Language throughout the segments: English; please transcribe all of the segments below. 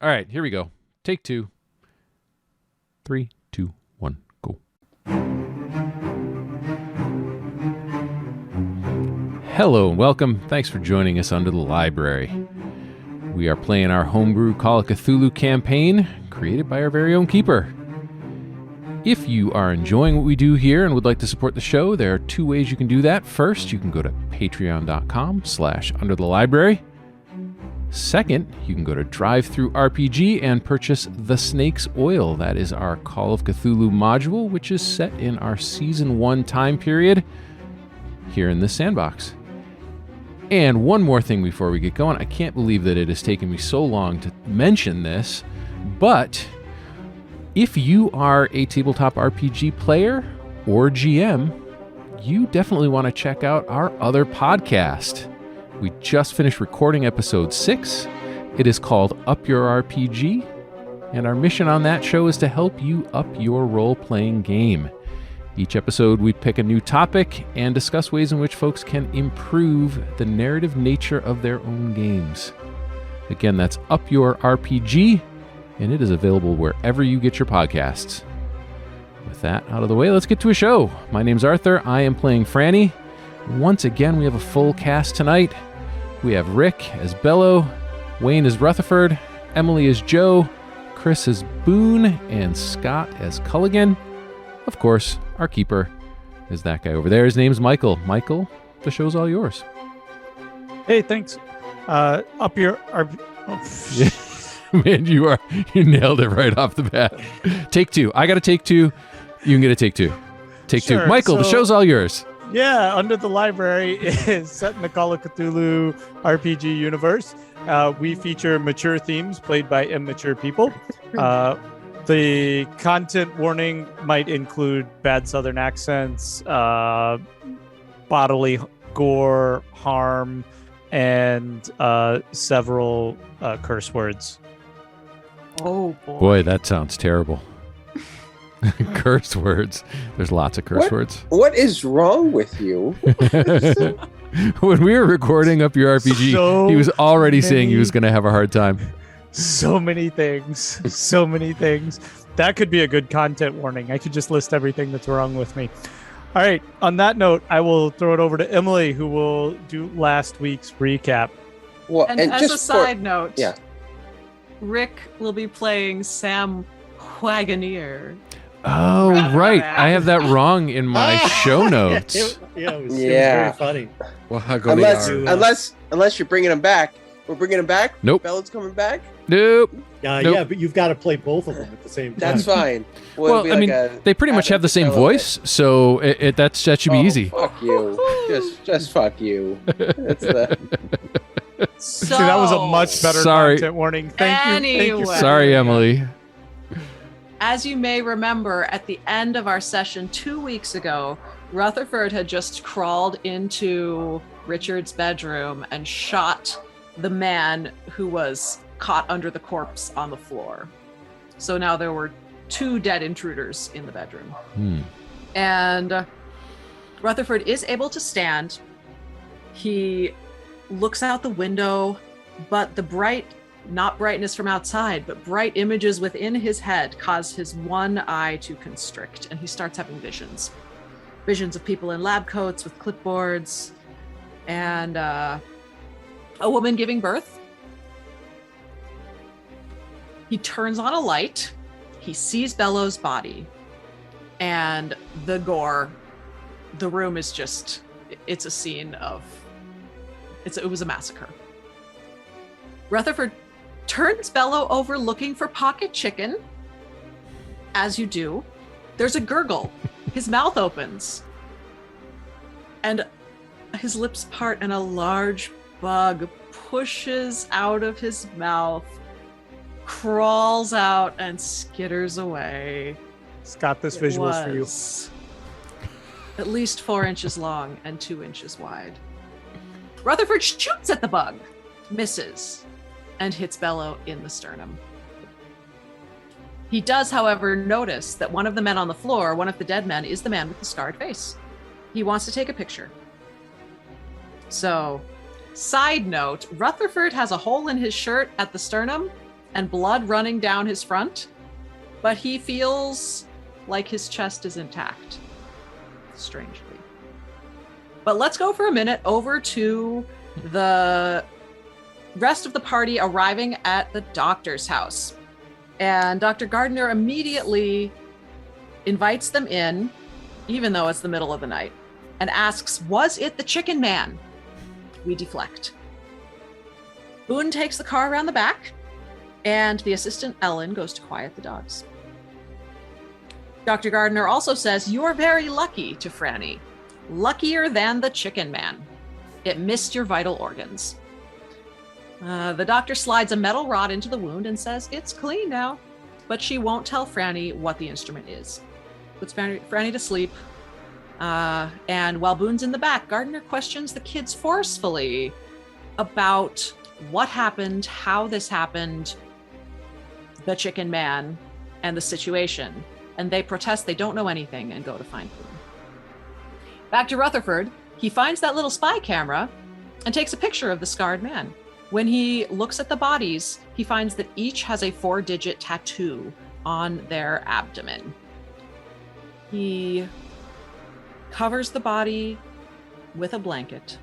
All right, here we go. Take 2. 3, 2, 1, go. Hello and welcome. Thanks for joining us under the library. We are playing our homebrew Call of Cthulhu campaign, created by our very own keeper. If you are enjoying what we do here and would like to support the show, there are 2 ways you can do that. First, you can go to patreon.com/underthelibrary. Second, you can go to DriveThruRPG and purchase The Snake's Oil. That is our Call of Cthulhu module, which is set in our Season 1 time period here in this sandbox. And one more thing before we get going. I can't believe that it has taken me so long to mention this, but if you are a tabletop RPG player or GM, you definitely want to check out our other podcast. We just finished recording episode 6. It is called Up Your RPG, and our mission on that show is to help you up your role-playing game. Each episode, we pick a new topic and discuss ways in which folks can improve the narrative nature of their own games. Again, that's Up Your RPG, and it is available wherever you get your podcasts. With that out of the way, let's get to a show. My name's Arthur. I am playing Franny. Once again, we have a full cast tonight. We have Rick as Bello, Wayne as Rutherford, Emily as Joe, Chris as Boone, and Scott as Culligan. Of course, our keeper is that guy over there. His name's Michael. Michael, the show's all yours. Hey, thanks. Up your... Yeah. Man, you nailed it right off the bat. Take 2. I got to take 2. You can get a take 2. Take Sure, 2. Michael, the show's all yours. Yeah, Under the Library is set in the Call of Cthulhu RPG universe. We feature mature themes played by immature people. The content warning might include bad Southern accents, bodily gore, harm, and several curse words. Oh, Boy, that sounds terrible. Curse words. There's lots of curse words. What is wrong with you? When we were recording Up Your RPG, he was already saying he was going to have a hard time. So many things. So many things. That could be a good content warning. I could just list everything that's wrong with me. All right. On that note, I will throw it over to Emily, who will do last week's recap. Well, and as just a side note, yeah. Rick will be playing Sam Wagoneer. Oh, right. I have that wrong in my show notes. It was very funny. Well, unless you're bringing him back. We're bringing him back? Nope. Bella's coming back? Nope. Yeah, but you've got to play both of them at the same time. That's fine. Well, I mean, they pretty much have the same voice, so that should be easy. Fuck you. Just fuck you. That's the... So that was a much better content warning. Thank you. Sorry, Emily. As you may remember, at the end of our session 2 weeks ago, Rutherford had just crawled into Richard's bedroom and shot the man who was caught under the corpse on the floor. So now there were 2 dead intruders in the bedroom. And Rutherford is able to stand. He looks out the window, but the not brightness from outside, but bright images within his head cause his one eye to constrict, and he starts having visions. Visions of people in lab coats with clipboards, and a woman giving birth. He turns on a light. He sees Bello's body, and the gore. The room is it's a scene of, it was a massacre. Rutherford turns Bello over looking for pocket chicken. As you do, there's a gurgle. His mouth opens, and his lips part, and a large bug pushes out of his mouth, crawls out, and skitters away. Scott, this visual is for you. At least 4 inches long and 2 inches wide. Rutherford shoots at the bug, misses, and hits Bello in the sternum. He does, however, notice that one of the men on the floor, one of the dead men, is the man with the scarred face. He wants to take a picture. So, side note, Rutherford has a hole in his shirt at the sternum and blood running down his front, but he feels like his chest is intact, strangely. But let's go for a minute over to the rest of the party arriving at the doctor's house. And Dr. Gardner immediately invites them in, even though it's the middle of the night, and asks, was it the chicken man? We deflect. Boone takes the car around the back, and the assistant Ellen goes to quiet the dogs. Dr. Gardner also says, you're very lucky to Franny. Luckier than the chicken man. It missed your vital organs. The doctor slides a metal rod into the wound and says, it's clean now, but she won't tell Franny what the instrument is. Puts Franny to sleep. And while Boone's in the back, Gardner questions the kids forcefully about what happened, how this happened, the chicken man, and the situation. And they protest they don't know anything and go to find Boone. Back to Rutherford, he finds that little spy camera and takes a picture of the scarred man. When he looks at the bodies, he finds that each has a 4-digit tattoo on their abdomen. He covers the body with a blanket.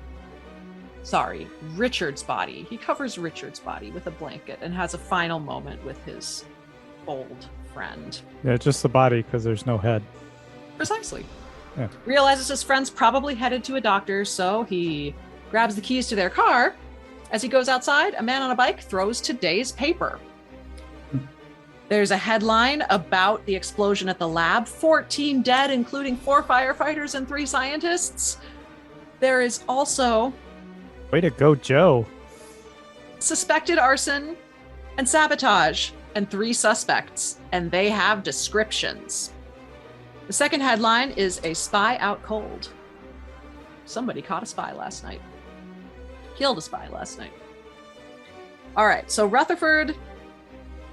Sorry, Richard's body. He covers Richard's body with a blanket and has a final moment with his old friend. Yeah, just the body because there's no head. Precisely. Yeah. Realizes his friend's probably headed to a doctor, so he grabs the keys to their car. As he goes outside, a man on a bike throws today's paper. There's a headline about the explosion at the lab. 14 dead, including 4 firefighters and 3 scientists. There is also... Way to go, Joe. Suspected arson and sabotage, and 3 suspects, and they have descriptions. The second headline is a spy out cold. Somebody caught a spy last night. Killed a spy last night. All right, so Rutherford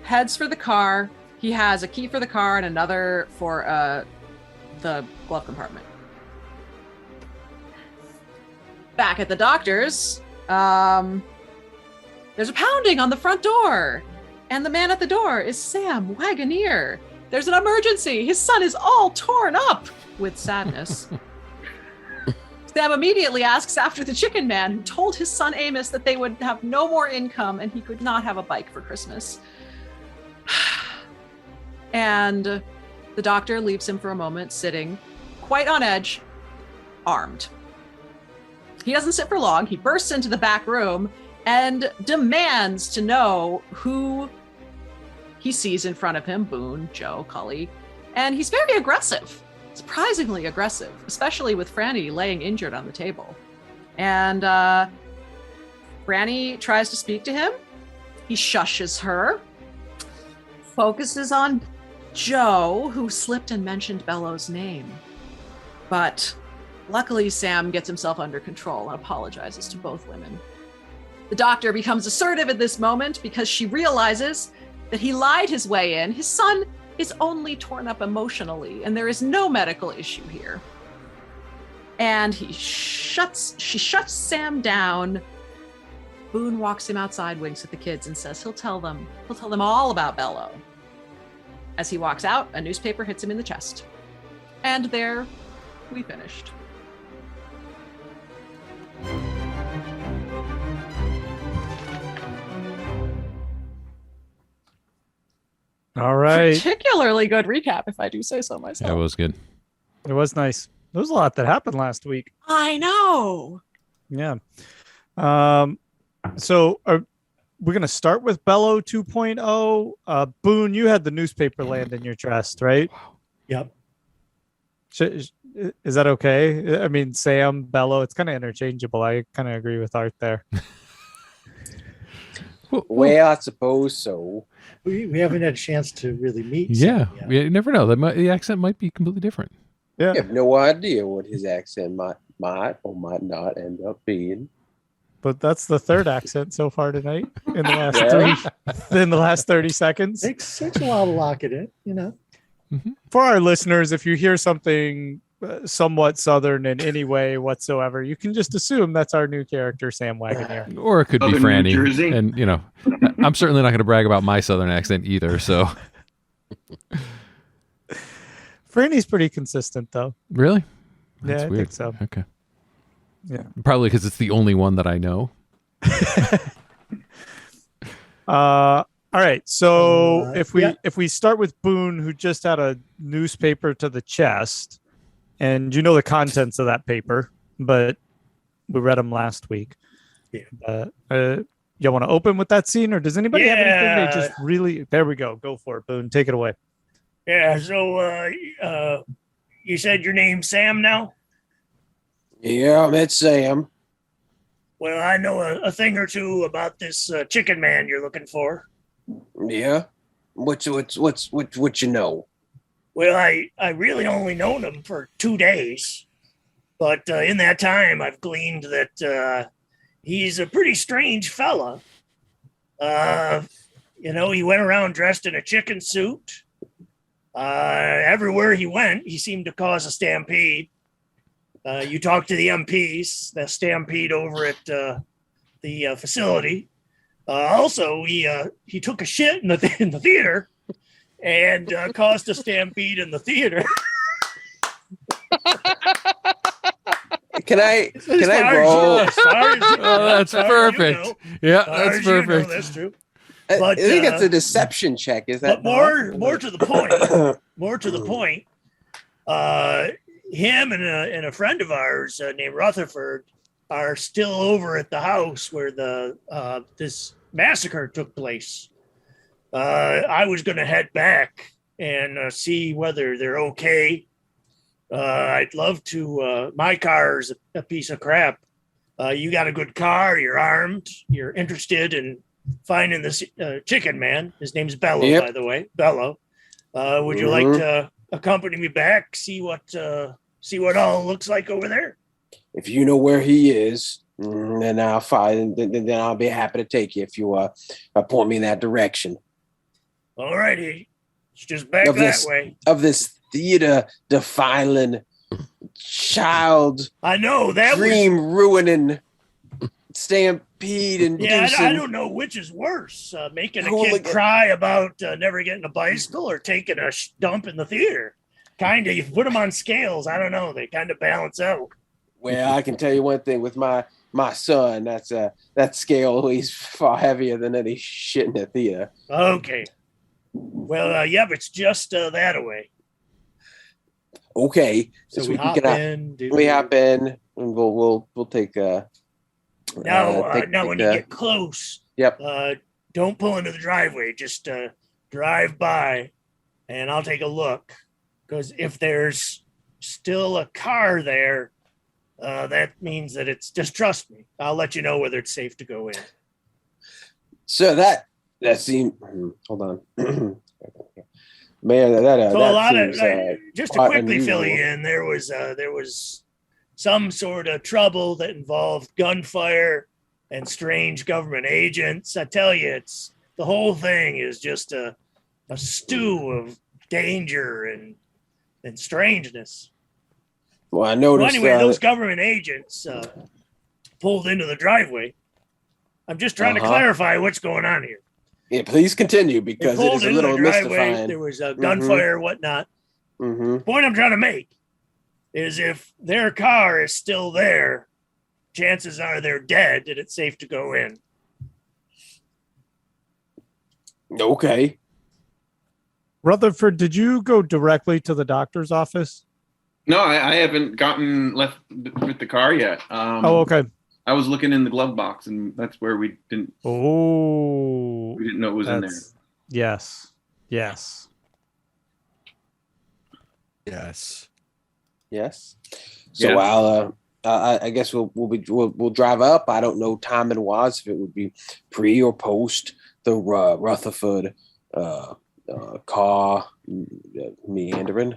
heads for the car. He has a key for the car and another for the glove compartment. Back at the doctor's, there's a pounding on the front door, and the man at the door is Sam Wagoneer. There's an emergency. His son is all torn up with sadness. Sam immediately asks after the chicken man, who told his son Amos that they would have no more income and he could not have a bike for Christmas. And the doctor leaves him for a moment, sitting quite on edge, armed. He doesn't sit for long. He bursts into the back room and demands to know who he sees in front of him, Boone, Joe, Cully. And he's very aggressive. Surprisingly aggressive, especially with Franny laying injured on the table. And Franny tries to speak to him. He shushes her, focuses on Joe, who slipped and mentioned Bello's name. But luckily, Sam gets himself under control and apologizes to both women. The doctor becomes assertive at this moment because she realizes that he lied his way in. His son is only torn up emotionally, and there is no medical issue here. And she shuts Sam down. Boone walks him outside, winks at the kids, and says he'll tell them all about Bello. As he walks out, a newspaper hits him in the chest. And there we finished. All right. Particularly good recap, if I do say so myself. That was good. It was nice. There was a lot that happened last week. I know. Yeah. So we're going to start with Bello 2.0. Boone, you had the newspaper land in your chest, right? Yep. Is that okay? I mean, Sam, Bello, it's kind of interchangeable. I kind of agree with Art there. Well, I suppose so. We haven't had a chance to really meet. Yeah, Sam yet. you never know. The accent might be completely different. Yeah. I have no idea what his accent might or might not end up being. But that's the third accent so far tonight in the last 30 seconds. Takes a while to lock it in, you know. For our listeners, if you hear something somewhat Southern in any way whatsoever, you can just assume that's our new character, Sam Wagoneer. Or it could be Southern New Franny. Jersey. And, I'm certainly not going to brag about my Southern accent either. So, Franny's pretty consistent, though. really? Yeah, That's I weird. think so. Okay. Yeah. Probably because it's the only one that I know. All right. So if yeah. we start with Boone, who just had a newspaper to the chest, and you know the contents of that paper, but we read them last week. Yeah. You want to open with that scene, or does anybody have anything they Yeah. just really? There we go. Go for it, Boone. Take it away. Yeah, so you said your name's Sam now? Yeah, that's Sam. Well, I know a thing or two about this chicken man you're looking for. Yeah. What you know? Well, I really only known him for 2 days, but in that time I've gleaned that he's a pretty strange fella. He went around dressed in a chicken suit. Everywhere he went, he seemed to cause a stampede. You talk to the MPs, the stampede over at the facility. Also, he took a shit in the theater and caused a stampede in the theater. Can I roll? That's perfect. Yeah, that's perfect. That's true. I think it's a deception check. Is that But more to the point? More to the point. Him and a friend of ours named Rutherford are still over at the house where this massacre took place. I was going to head back and see whether they're okay. I'd love to. My car is a piece of crap. You got a good car. You're armed. You're interested in finding this chicken man. His name's Bello, Yep. by the way. Bello. Would you like to accompany me back? See what all looks like over there. If you know where he is, then I'll find. Then I'll be happy to take you if you point me in that direction. All righty. It's just back that way. Of this theater defiling, child I know that dream ruining, stampede inducing. Yeah, I don't know which is worse, making a kid cry about never getting a bicycle or taking a dump in the theater. Kind of, you put them on scales. I don't know. They kind of balance out. Well, I can tell you one thing with my son. That scale weighs far heavier than any shit in the theater. Okay. Well, but it's just that away. Okay, So we hop in. We hop in, and we'll take. Now, when you get close, Yep. Don't pull into the driveway. Just drive by, and I'll take a look. Because if there's still a car there, that means that it's just trust me. I'll let you know whether it's safe to go in. So that seemed. Hold on, man. So that a lot seems, of just to quite quickly fill unusual. you in, there was some sort of trouble that involved gunfire and strange government agents. I tell you, it's the whole thing is just a stew of danger and strangeness. Well, I noticed. Well, anyway, those government agents pulled into the driveway. I'm just trying to clarify what's going on here. Yeah, please continue because it is a little mystifying. There was a gunfire, whatnot. Mm-hmm. The point I'm trying to make is if their car is still there, chances are they're dead and it's safe to go in. Okay. Rutherford, did you go directly to the doctor's office? No, I haven't gotten left with the car yet. Okay. I was looking in the glove box, and that's where we didn't know it was in there. Yes. Yes. So Yeah. I guess we'll drive up. I don't know time and wise if it would be pre or post the Rutherford car meandering.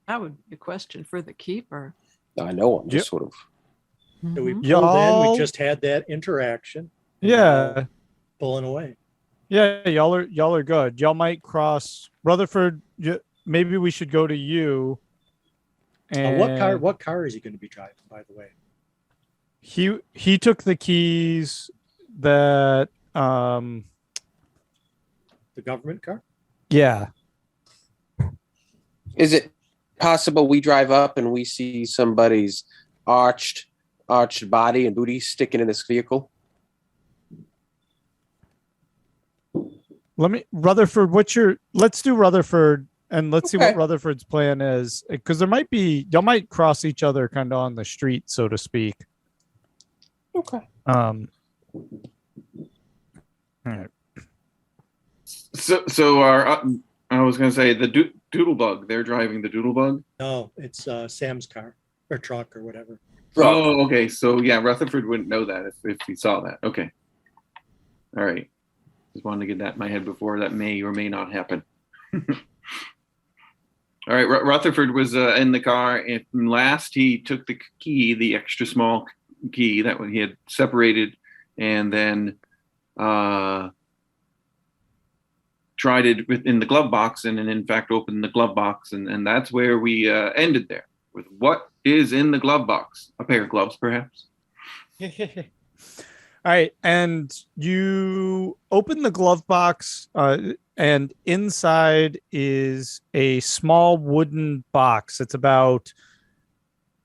That would be a question for the keeper. I know. I'm just sort of. So we Mhm. pulled in. Y'all- We just had that interaction. Yeah. Pulling away. Yeah, y'all are good. Y'all might cross Rutherford. Maybe we should go to you. And What car is he going to be driving, by the way? He took the keys that The government car? yeah. Is it possible we drive up and we see somebody's arched body and booty sticking in this vehicle? Rutherford, let's do Rutherford and let's see Okay. what Rutherford's plan is. Because y'all might cross each other kind of on the street, so to speak. Okay. All right. So I was going to say the Doodlebug. They're driving the Doodlebug. No, it's Sam's car or truck or whatever. Oh, okay. So yeah, Rutherford wouldn't know that if he saw that. Okay. All right. Just wanted to get that in my head before that may or may not happen. All right. Rutherford was in the car, and last he took the key, the extra small key that he had separated, and then tried it in the glove box, and in fact opened the glove box, and that's where we ended there with what is in the glove box. A pair of gloves, perhaps. All right, and you open the glove box, and inside is a small wooden box. It's about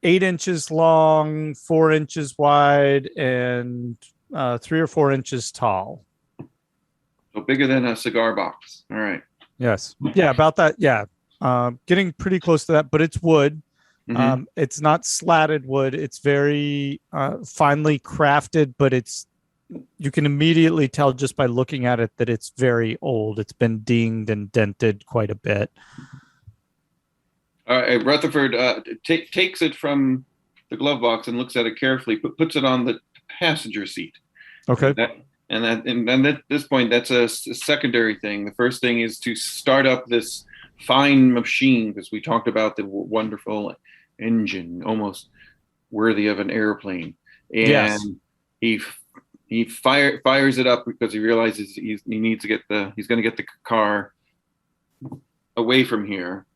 8 inches long, 4 inches wide, and 3 or 4 inches tall. So bigger than a cigar box. All right. Yes. Yeah, about that. Yeah. Getting pretty close to that, but it's wood. Mhm. It's not slatted wood. It's very finely crafted, but you can immediately tell just by looking at it that it's very old. It's been dinged and dented quite a bit. All right. Rutherford takes it from the glove box and looks at it carefully, puts it on the passenger seat. Okay. And at this point, that's a secondary thing. The first thing is to start up this fine machine, because we talked about the wonderful engine, almost worthy of an airplane. And Yes. he fires it up because he realizes he's going to get the car away from here.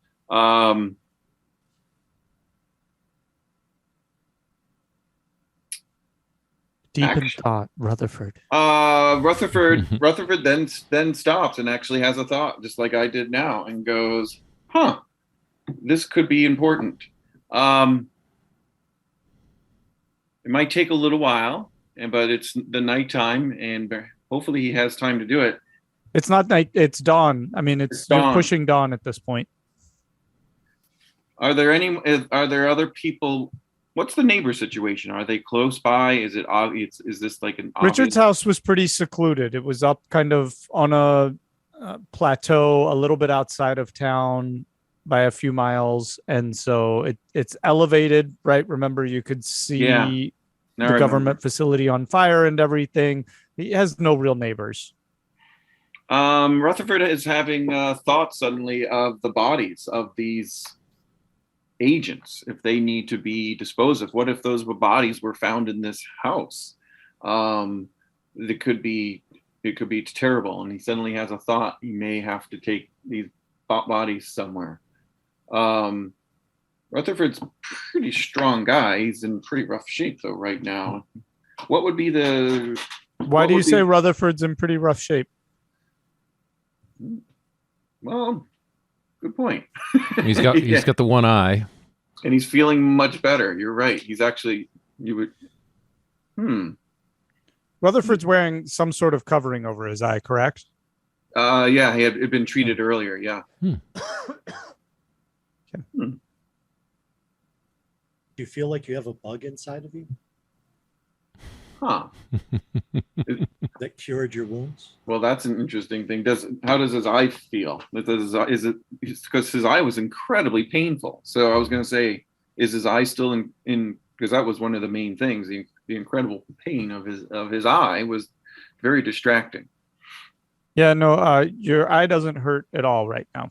Deep in thought, Rutherford. Rutherford then stops and actually has a thought, just like I did now, and goes, "Huh, this could be important. It might take a little while, but it's the nighttime, and hopefully he has time to do it." It's not night. It's dawn. I mean, It's you're dawn. pushing dawn at this point. Are there other people? What's the neighbor situation? Are they close by? Is it obvious? Is this like an Richard's house was pretty secluded. It was up kind of on a plateau, a little bit outside of town by a few miles, and so it's elevated, right? Remember, you could see the government facility on fire and everything. He has no real neighbors. Rutherford is having thoughts suddenly of the bodies of these agents, if they need to be disposed of. What if those bodies were found in this house? It could be terrible, and he suddenly has a thought he may have to take these bodies somewhere. Rutherford's a pretty strong guy. He's in pretty rough shape though right now. What would be the Why do you say Rutherford's in pretty rough shape? Well, good point. He's got the one eye, and he's feeling much better. You're right. He's actually Rutherford's wearing some sort of covering over his eye, correct? Yeah, he had been treated earlier. Yeah. Do you feel like you have a bug inside of you Huh. that cured your wounds? Well, that's an interesting thing. How does his eye feel? Is it because his eye was incredibly painful? So I was going to say, is his eye still in? Because that was one of the main things. The incredible pain of his eye was very distracting. Yeah, no, your eye doesn't hurt at all right now.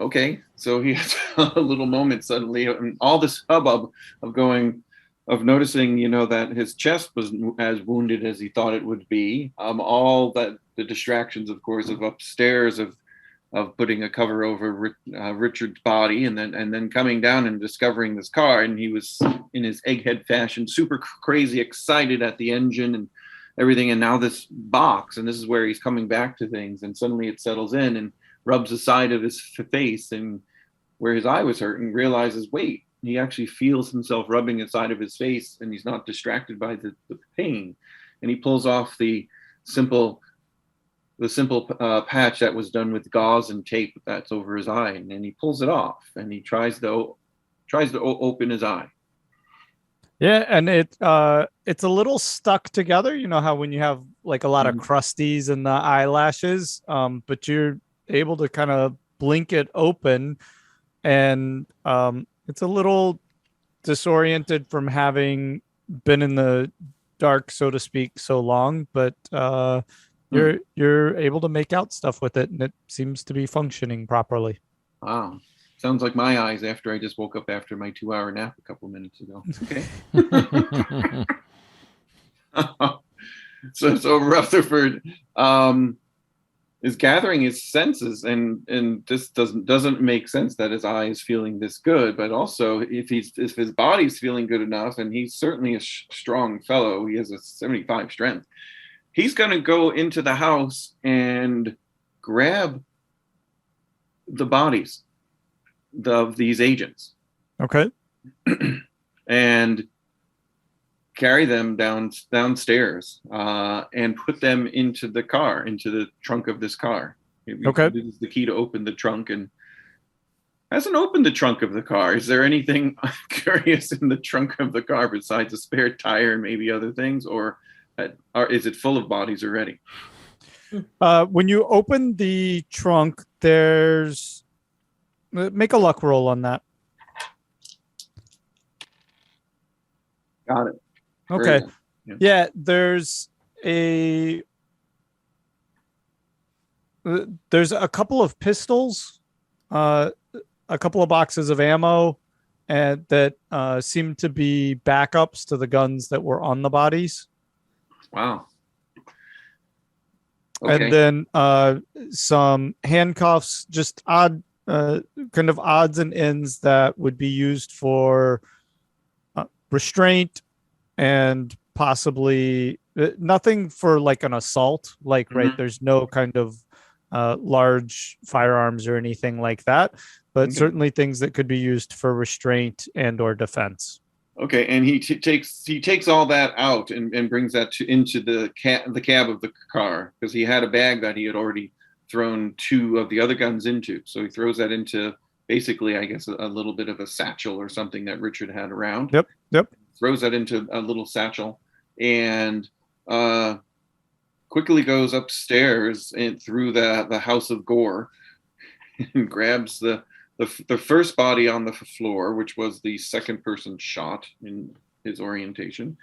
Okay, so he has a little moment suddenly, and all this hubbub of going, noticing, that his chest was as wounded as he thought it would be. All that the distractions, of course, of upstairs of putting a cover over Richard's body, and then coming down and discovering this car, and he was in his egghead fashion, super crazy excited at the engine and everything, and now this box, and this is where he's coming back to things, and suddenly it settles in and rubs the side of his face, and where his eye was hurt, and realizes, wait, he actually feels himself rubbing the side of his face, and he's not distracted by the pain. And he pulls off the simple patch that was done with gauze and tape that's over his eye, and then he pulls it off, and he tries to open his eye. Yeah, and it's a little stuck together. You know how when you have like a lot of crusties in the eyelashes, but you're able to kind of blink it open, and it's a little disoriented from having been in the dark, so to speak, so long, but you're able to make out stuff with it, and it seems to be functioning properly. Wow. Sounds like my eyes after I just woke up after my 2-hour nap a couple minutes ago. Okay. So Rutherford is gathering his senses, and this doesn't make sense that his eye is feeling this good, but also if his body's feeling good enough, and he's certainly a strong fellow, he has a 75 strength, he's going to go into the house and grab the bodies of these agents. Okay. And carry them downstairs and put them into the car, into the trunk of this car. Okay. This is the key to open the trunk, and hasn't opened the trunk of the car. Is there anything curious in the trunk of the car besides a spare tire and maybe other things, or is it full of bodies already? When you open the trunk, make a luck roll on that. Got it. Okay. Yeah. There's a couple of pistols, a couple of boxes of ammo, and that seem to be backups to the guns that were on the bodies. Wow. Okay. And then some handcuffs, just odd kind of odds and ends that would be used for restraint, and possibly nothing for like an assault, like right, there's no kind of large firearms or anything like that, but certainly things that could be used for restraint and or defense. Okay, and he takes all that out and brings that into the cab of the car, because he had a bag that he had already thrown 2 of the other guns into. So he throws that into basically, I guess, a little bit of a satchel or something that Richard had around. Yep. Throws that into a little satchel, and quickly goes upstairs and through the house of gore, and grabs the first body on the floor, which was the second person shot in his orientation,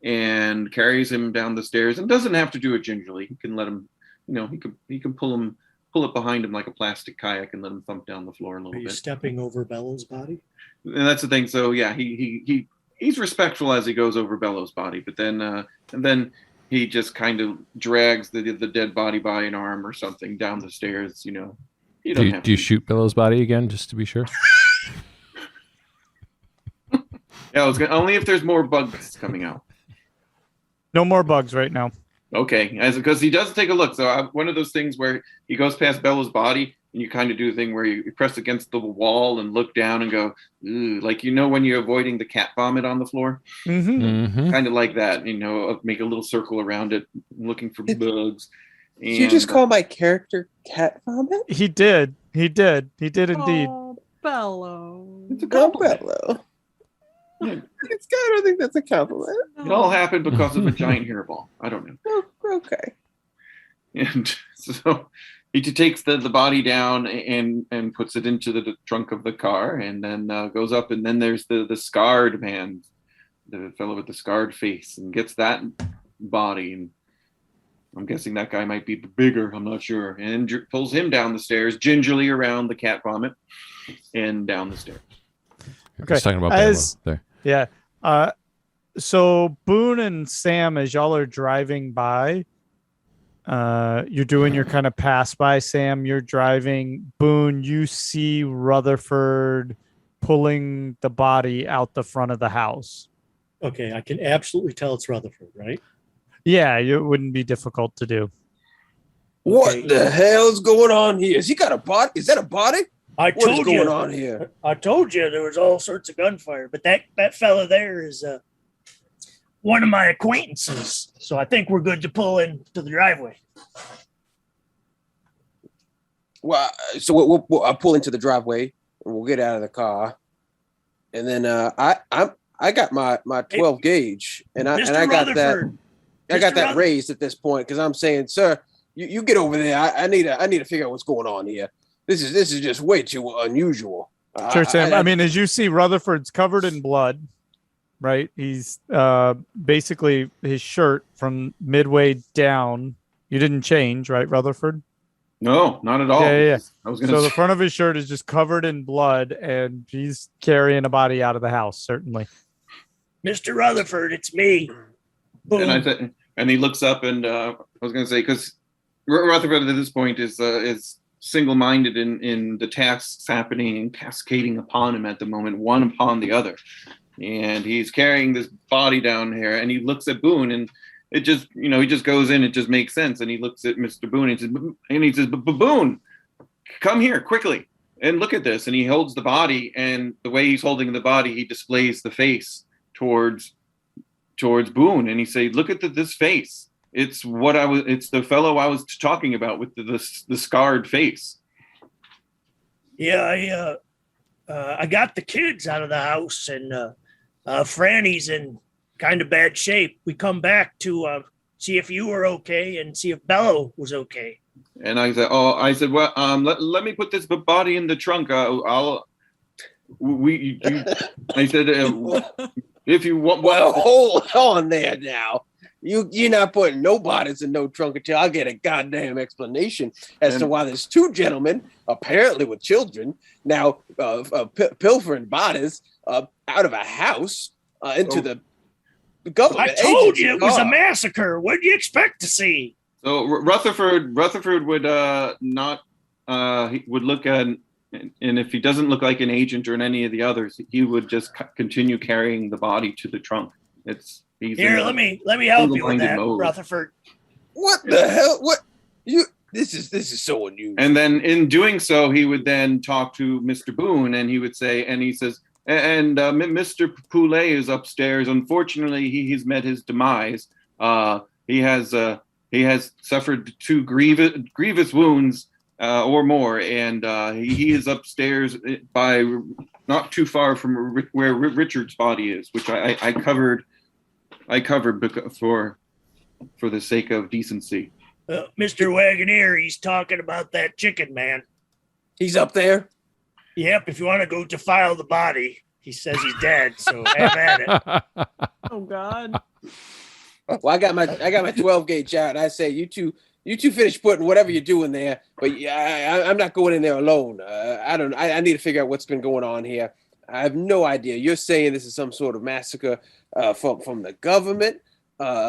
and carries him down the stairs, and doesn't have to do it gingerly. He can let him, he can pull it behind him like a plastic kayak and let him thump down the floor a little bit. Are you stepping over Bello's body? And that's the thing. So yeah, he's respectful as he goes over Bello's body, but then and then he just kind of drags the dead body by an arm or something down the stairs. Do you shoot Bello's body again, just to be sure? Yeah, only if there's more bugs coming out. No more bugs right now. Okay, because he does take a look. So one of those things where he goes past Bello's body, and you kind of do the thing where you press against the wall and look down and go, ooh, like when you're avoiding the cat vomit on the floor, kind of like that. Make a little circle around it, looking for bugs. Did you just call my character cat vomit? He did indeed. Oh, Bello. It's a compliment. Bello. I don't think that's a compliment. It all happened because of a giant hairball. I don't know. Oh, okay. And so he takes the body down and puts it into the trunk of the car, and then goes up, and then there's the scarred man, the fellow with the scarred face, and gets that body, and I'm guessing that guy might be bigger, I'm not sure, and pulls him down the stairs gingerly around the cat vomit and down the stairs. Okay. He's talking about Bello there. Yeah. So Boone and Sam, as y'all are driving by, you're doing your kind of pass by. Sam, you're driving. Boone, you see Rutherford pulling the body out the front of the house. Okay, I can absolutely tell it's Rutherford, right? Yeah, it wouldn't be difficult to do. What Okay. the hell's going on here? Has he got a body? Is that a body? I What is told going you. on here? I told you there was all sorts of gunfire, but that fella there is one of my acquaintances. So I think we're good to pull into the driveway. Well, so I'll pull into the driveway and we'll get out of the car, and then I got my 12 gauge, and I got Rutherford, that raised at this point because I'm saying, sir, you get over there. I need to figure out what's going on here. This is just way too unusual. Sure, Sam. I mean, as you see, Rutherford's covered in blood, right? He's basically his shirt from midway down. You didn't change, right, Rutherford? No, not at all. Yeah. I was gonna So say, the front of his shirt is just covered in blood, and he's carrying a body out of the house, certainly. Mr. Rutherford, it's me. Boom. and I said, and he looks up, and I was gonna say, because Rutherford at this point is single-minded in the tasks happening and cascading upon him at the moment, one upon the other, and he's carrying this body down here, and he looks at Boone, and it just, he just goes in. It just makes sense. And he looks at Mr. Boone and he says, Boone, come here quickly and look at this. And he holds the body, and the way he's holding the body, he displays the face towards Boone. And he say, look at this face. It's the fellow I was talking about with the scarred face. Yeah, I got the kids out of the house, and Franny's in kind of bad shape. We come back to see if you were okay and see if Bello was okay. And I said, well, let me put this body in the trunk. I said, if you want. Well, hold on there now. You're not putting no bodies in no trunk until I get a goddamn explanation as to why there's two gentlemen, apparently with children, now pilfering bodies out of a house into the government. I told you it was a massacre. What do you expect to see? So Rutherford would not. He would look at, and if he doesn't look like an agent or in any of the others, he would just continue carrying the body to the trunk. Let me help you with that, mode. Rutherford. What the hell? What you? This is so unusual. And then in doing so, he would then talk to Mr. Boone, and he says, and Mr. Poulet is upstairs. Unfortunately, he has met his demise. He has suffered two grievous wounds or more, and he is upstairs by not too far from where Richard's body is, which I covered for the sake of decency. Mr. Wagoneer, he's talking about that chicken man. He's up there? Yep, if you want to go defile the body. He says he's dead, so have at it. Oh, God. Well, I got my 12 gauge out. I say, you two finish putting whatever you're doing there, but I'm not going in there alone. I need to figure out what's been going on here. I have no idea. You're saying this is some sort of massacre from the government,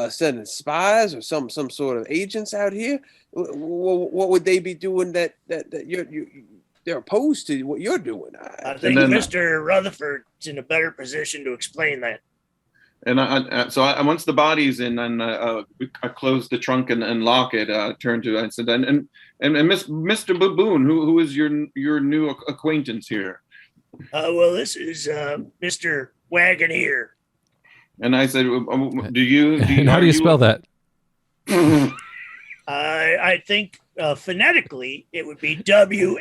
sending spies or some sort of agents out here. What would they be doing that they're opposed to what you're doing? I think Mr. Rutherford's in a better position to explain that. And once the body's in, and I close the trunk and lock it, turn to, I said, and Mr. Boone, who is your new acquaintance here? Well, this is Mr. Wagoneer. And I said, do you and how do you spell that? I think phonetically it would be WHAGGONAREE.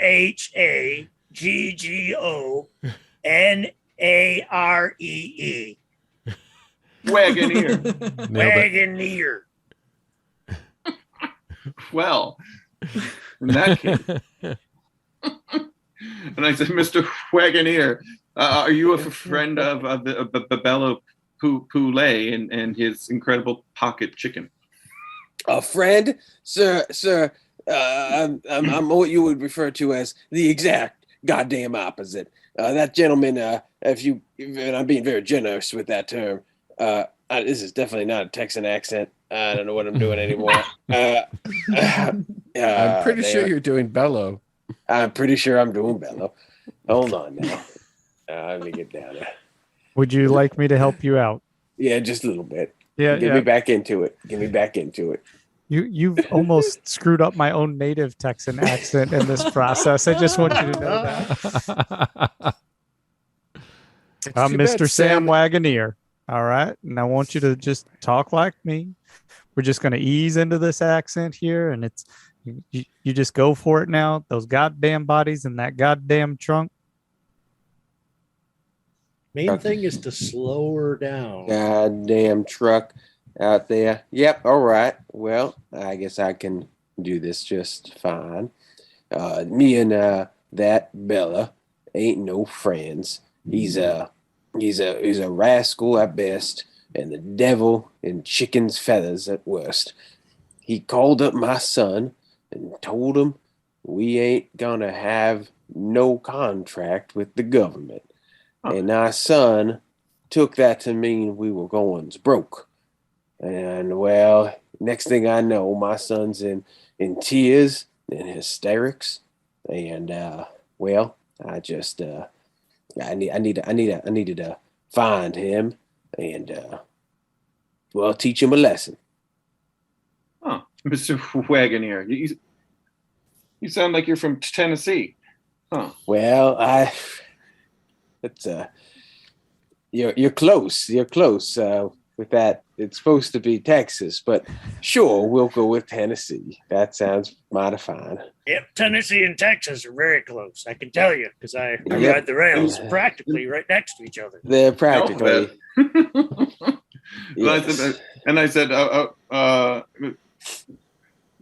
Wagoneer. Wagoneer. Well, in that case. And I said, Mr. Wagoneer, are you a friend of the Bello Poulet and his incredible pocket chicken? A friend, sir. I'm what you would refer to as the exact goddamn opposite. That gentleman, and I'm being very generous with that term, This is definitely not a Texan accent. I don't know what I'm doing anymore. I'm pretty sure you're doing Bello. I'm pretty sure I'm doing Bello. Hold on now. Let me get down there. Would you like me to help you out? Yeah, just a little bit. Yeah, Get me back into it. Get me back into it. You've almost screwed up my own native Texan accent in this process. I just want you to know that. I'm Mr. Sam Wagoneer. All right. And I want you to just talk like me. We're just going to ease into this accent here. And it's you just go for it now. Those goddamn bodies in that goddamn trunk. Main thing is to slow her down. Goddamn truck out there. Yep. All right. Well, I guess I can do this just fine. Me and that Bella ain't no friends. He's a rascal at best, and the devil in chicken's feathers at worst. He called up my son and told him we ain't gonna have no contract with the government. And our son took that to mean we were going broke. And well, next thing I know, my son's in tears and hysterics. And well, I just I needed to find him and well, teach him a lesson. Oh, Mr. Wagoneer, you sound like you're from Tennessee. Huh. Well, it's you're close. You're close with that. It's supposed to be Texas, but sure, we'll go with Tennessee. That sounds mighty fine. Yep, Tennessee and Texas are very close. I can tell you because I ride the rails practically right next to each other. They're practically. Yes. I said,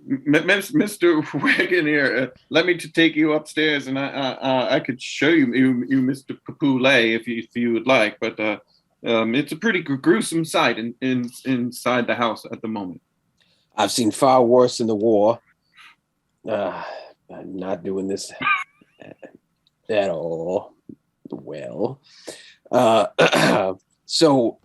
Mr. Wagoneer, let me take you upstairs, and I could show you Mr. Poulet if you would like, but it's a pretty gruesome sight inside the house at the moment. I've seen far worse in the war. I'm not doing this at all well. So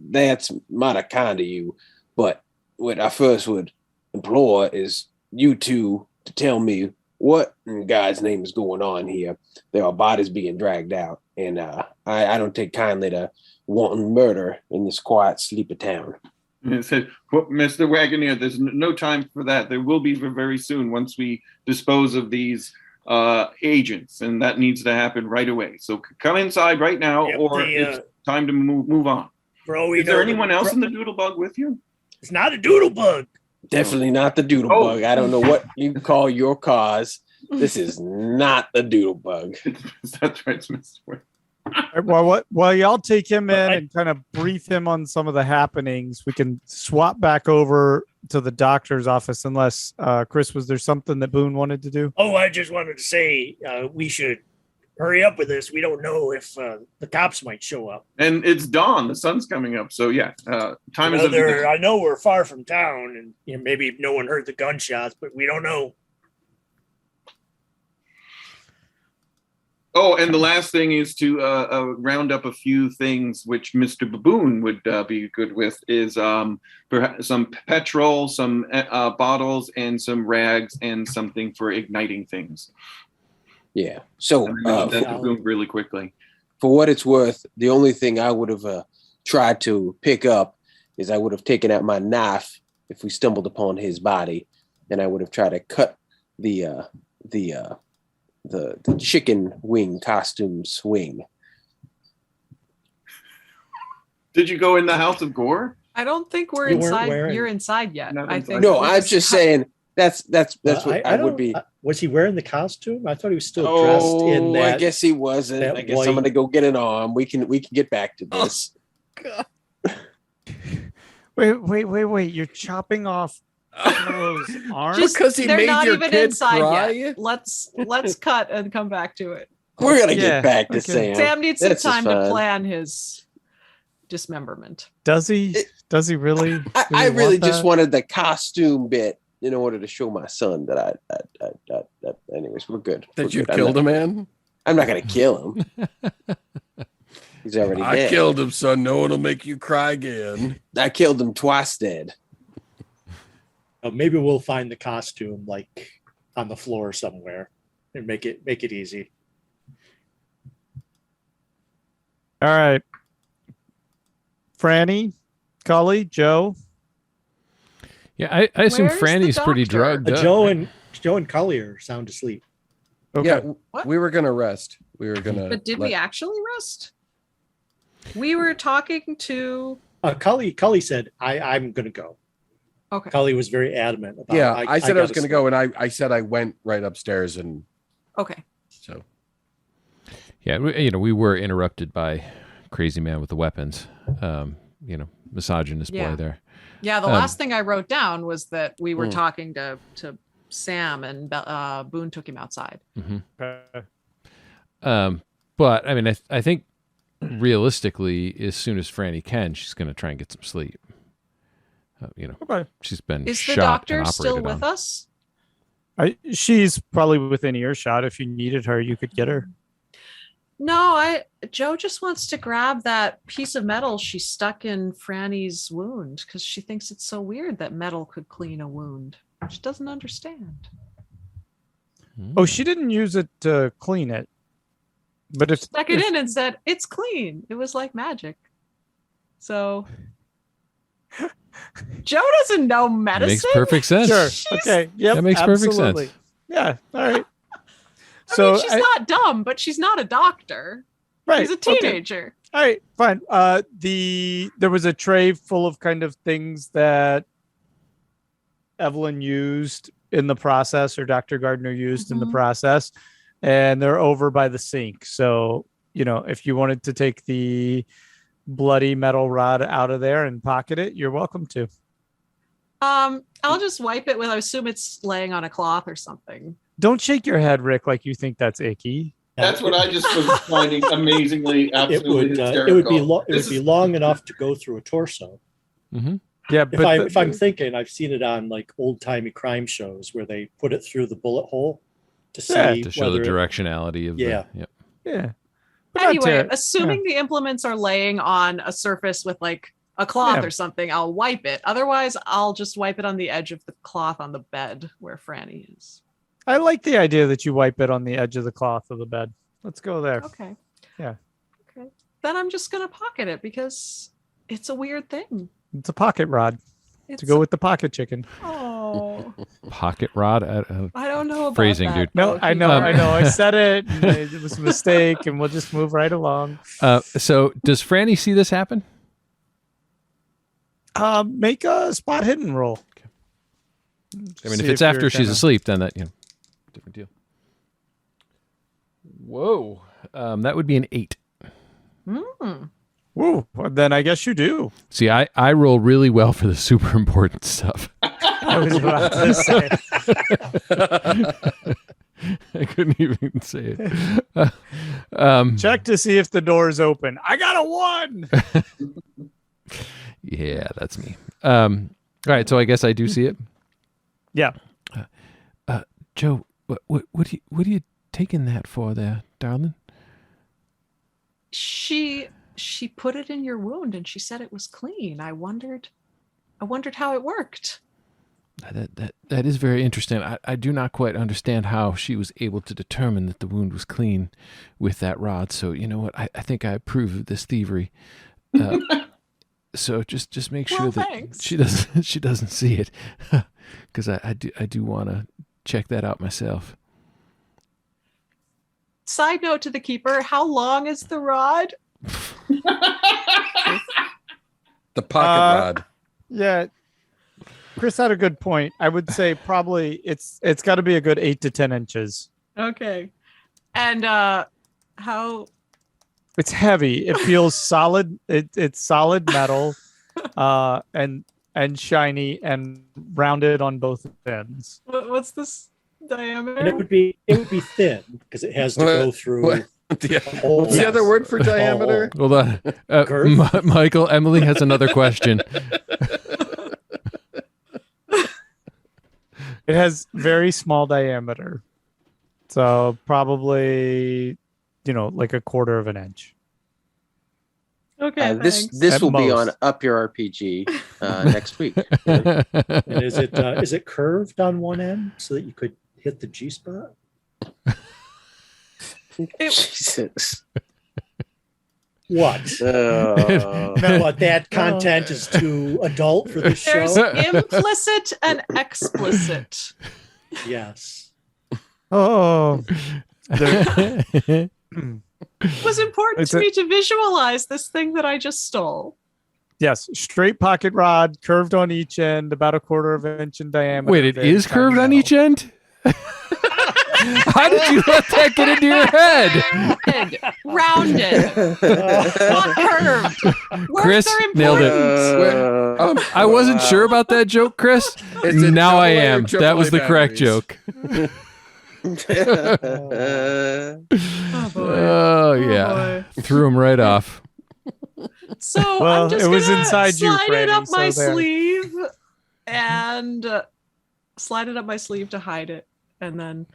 that's mighty kind of you, but what I first would implore is you two to tell me what in God's name is going on here. There are bodies being dragged out, and I don't take kindly to wanton murder in this quiet, sleepy town. It said, well, Mr. Wagoneer, there's no time for that. There will be very soon once we dispose of these agents, and that needs to happen right away. So come inside right now, or it's time to move on. Is there anyone else in the doodlebug with you? It's not a doodlebug. Definitely not the doodlebug. I don't know what you call your cause. This is not the doodlebug. That's right, Mr. Well, while y'all take him in and kind of brief him on some of the happenings, we can swap back over to the doctor's office. Unless, Chris, was there something that Boone wanted to do? Oh, I just wanted to say we should hurry up with this. We don't know if the cops might show up. And it's dawn. The sun's coming up. So, yeah, time is... I know we're far from town, and maybe no one heard the gunshots, but we don't know. Oh, and the last thing is to round up a few things which Mr. Boone would be good with is perhaps some petrol, some bottles, and some rags, and something for igniting things. Yeah. So Boone really quickly. For what it's worth, the only thing I would have tried to pick up is I would have taken out my knife if we stumbled upon his body, and I would have tried to cut the chicken wing costume's wing. Did you go in the House of Gore? I don't think we're inside. You're inside yet. I think. No, I'm just saying that's what I would be. Was he wearing the costume? I thought he was still dressed in that. I guess he wasn't. I guess I'm gonna go get an arm. We can get back to this. Oh, God. Wait! You're chopping off those arms because he made your kid cry. Yet. Let's cut and come back to it. We're gonna get back to Sam. Sam needs some time to plan his dismemberment. Does he? Does he really? I really just wanted the costume bit in order to show my son that anyways, we're good. That you killed a man? I'm not gonna kill him. He's already I dead. killed him, son. No one will make you cry again. I killed him twice dead. Maybe we'll find the costume like on the floor somewhere and make it easy. All right. Franny, Cully, Joe. Yeah, I assume Where's the Franny's pretty doctor? drugged up. Joe and Cully are sound asleep. Okay. Yeah, What? we were gonna rest. We were gonna. But did we actually rest? We were talking to. Cully said, I'm going to go. Okay. Cully was very adamant about Yeah, I said I was gotta gonna go, and I said I went right upstairs, and Okay. so Yeah, we were interrupted by crazy man with the weapons. Misogynist Yeah. boy there. Yeah, the last thing I wrote down was that we were Hmm. talking to Sam and Boone took him outside. Okay. But I mean, I think realistically, as soon as Franny can, she's going to try and get some sleep. Okay. She's been Is the shot doctor and still operated with on. us? She's probably within earshot. If you needed her, you could get her. No, Joe just wants to grab that piece of metal she stuck in Franny's wound because she thinks it's so weird that metal could clean a wound. She doesn't understand. Oh, she didn't use it to clean it. But if Stuck it in and said, it's clean. It was like magic. So Joe doesn't know medicine. Makes perfect sense. Sure. She's- Okay. Yep. That makes perfect sense. absolutely. Yeah. All right. I mean, she's not dumb, but she's not a doctor. right. She's a okay. teenager. All right, fine. There was a tray full of kind of things that Evelyn used in the process, or Dr. Gardner used in the Mhm. process, and they're over by the sink. So, if you wanted to take the bloody metal rod out of there and pocket it, you're welcome to. I'll just wipe it with, I assume it's laying on a cloth or something. Don't shake your head, Rick, like you think that's icky. That's what I just was finding amazingly, absolutely hysterical. It would be This is- long enough to go through a torso. Yeah, If I'm thinking, I've seen it on like old timey crime shows where they put it through the bullet hole to see Yeah, To show the whether directionality of Yeah. yeah. But not Anyway, to- assuming the implements are laying on a surface with like a cloth Yeah. or something, I'll wipe it. Otherwise, I'll just wipe it on the edge of the cloth on the bed where Franny is. I like the idea that you wipe it on the edge of the cloth of the bed. Let's go there. Okay. Yeah. Okay. Then I'm just going to pocket it because it's a weird thing. It's a pocket rod It's to go with the pocket chicken. Oh, pocket rod. I don't know about Phrasing, that, dude. No, though, I know, Peter. I know. I said it. And it was a mistake, and we'll just move right along. So does Franny see this happen? Make a spot hidden roll. I mean, if it's after she's asleep, then that different deal. Whoa, that would be an 8. Mm. Woo, well, then I guess you do. See, I roll really well for the super important stuff. I was about to say. I couldn't even say it. Check to see if the door is open. I got a 1. Yeah, that's me. All right, so I guess I do see it. Yeah. Joe, what are you taking that for there, darling? She put it in your wound and she said it was clean. I wondered how it worked. That is very interesting. I do not quite understand how she was able to determine that the wound was clean with that rod. So you know what? I think I approve of this thievery. So just make sure that thanks. she doesn't see it, because I do want to check that out myself. Side note to the keeper, how long is the rod? the pocket rod. Yeah. Chris had a good point. I would say probably it's got to be a good 8 to 10 inches. Okay. And how It's heavy. It feels solid. It's solid metal, and shiny and rounded on both ends. what's this And diameter? it would be thin because it has to go through. What? Yeah. whole What's the other word for the whole- diameter? Hold on, Girth? Michael. Emily has another question. It has very small diameter, so probably like a quarter of an inch. Okay, this At will be on most. Up Your RPG next week. And is it curved on one end so that you could hit the G spot? Jesus. What? What, that content is too adult for this There's show? implicit and explicit. Yes. Oh, It was important It's to a- me to visualize this thing that I just stole. yes, straight pocket rod, curved on each end, about a quarter of an inch in diameter. Wait, it very is curved tiny on metal. each end? How did you let that get into your head? Rounded, not curved. Words Chris are nailed it. important. I wasn't sure about that joke, Chris. Is it Now I double A or am. triple That was A the correct batteries? joke. Oh boy. Oh, yeah. boy. Threw him right off. So Well, I'm just it was gonna inside you, slide it Franny, up my so there. sleeve and slide it up my sleeve to hide it, and then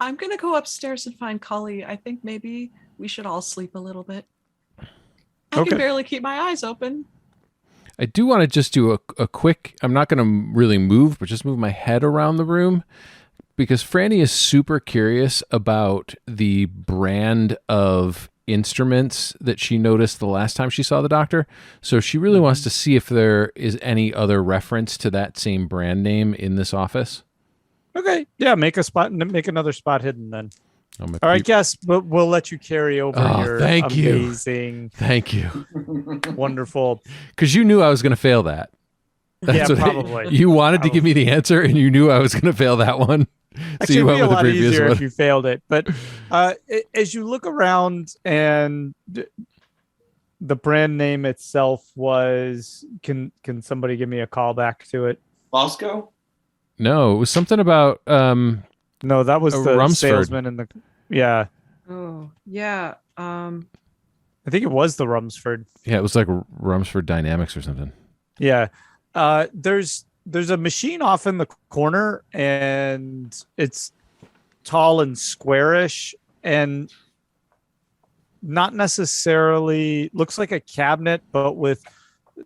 I'm gonna go upstairs and find Cully. I think maybe we should all sleep a little bit. I Okay. can barely keep my eyes open. I do want to just do a quick, I'm not going to really move, but just move my head around the room because Franny is super curious about the brand of instruments that she noticed the last time she saw the doctor. So she really wants to see if there is any other reference to that same brand name in this office. Okay, yeah, make another spot hidden then. Oh, my All right, peep- guess, but we'll let you carry over Oh, your thank you. amazing, Thank you. wonderful. Because you knew I was going to fail that. Yeah, what probably. you wanted to give me the answer and you knew I was going to fail that one. Actually, you it'd went be a with the lot previous easier one. if you failed it. But as you look around and the brand name itself was, can somebody give me a call back to it? Bosco? No, it was something about No, that was the Rumsford. salesman in the. Yeah, Oh yeah. I think it was the Rumsford. Yeah, it was like Rumsford Dynamics or something. Yeah. There's a machine off in the corner and it's tall and squarish and not necessarily looks like a cabinet, but with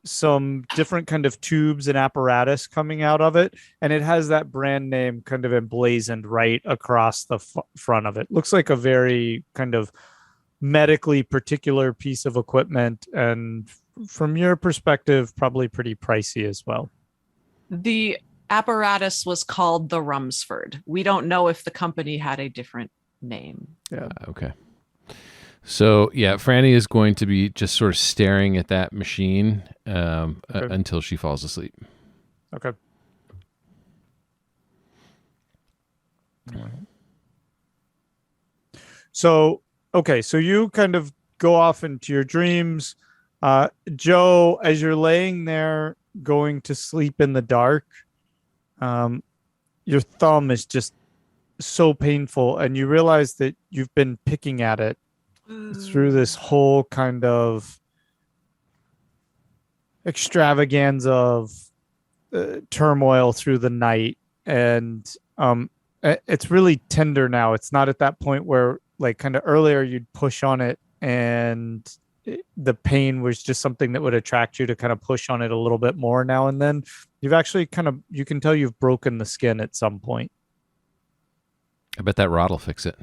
some different kind of tubes and apparatus coming out of it. And it has that brand name kind of emblazoned right across the front of it. Looks like a very kind of medically particular piece of equipment. And from your perspective, probably pretty pricey as well. The apparatus was called the Rumsford. We don't know if the company had a different name. Yeah. Okay. So, yeah, Franny is going to be just sort of staring at that machine until she falls asleep. Okay. So, okay, so you kind of go off into your dreams. Joe, as you're laying there going to sleep in the dark, your thumb is just so painful, and you realize that you've been picking at it through this whole kind of extravaganza of turmoil through the night. And it's really tender now. It's not at that point where, like, kind of earlier you'd push on it and the pain was just something that would attract you to kind of push on it a little bit more now and then. You've actually you can tell you've broken the skin at some point. I bet that rod will fix it.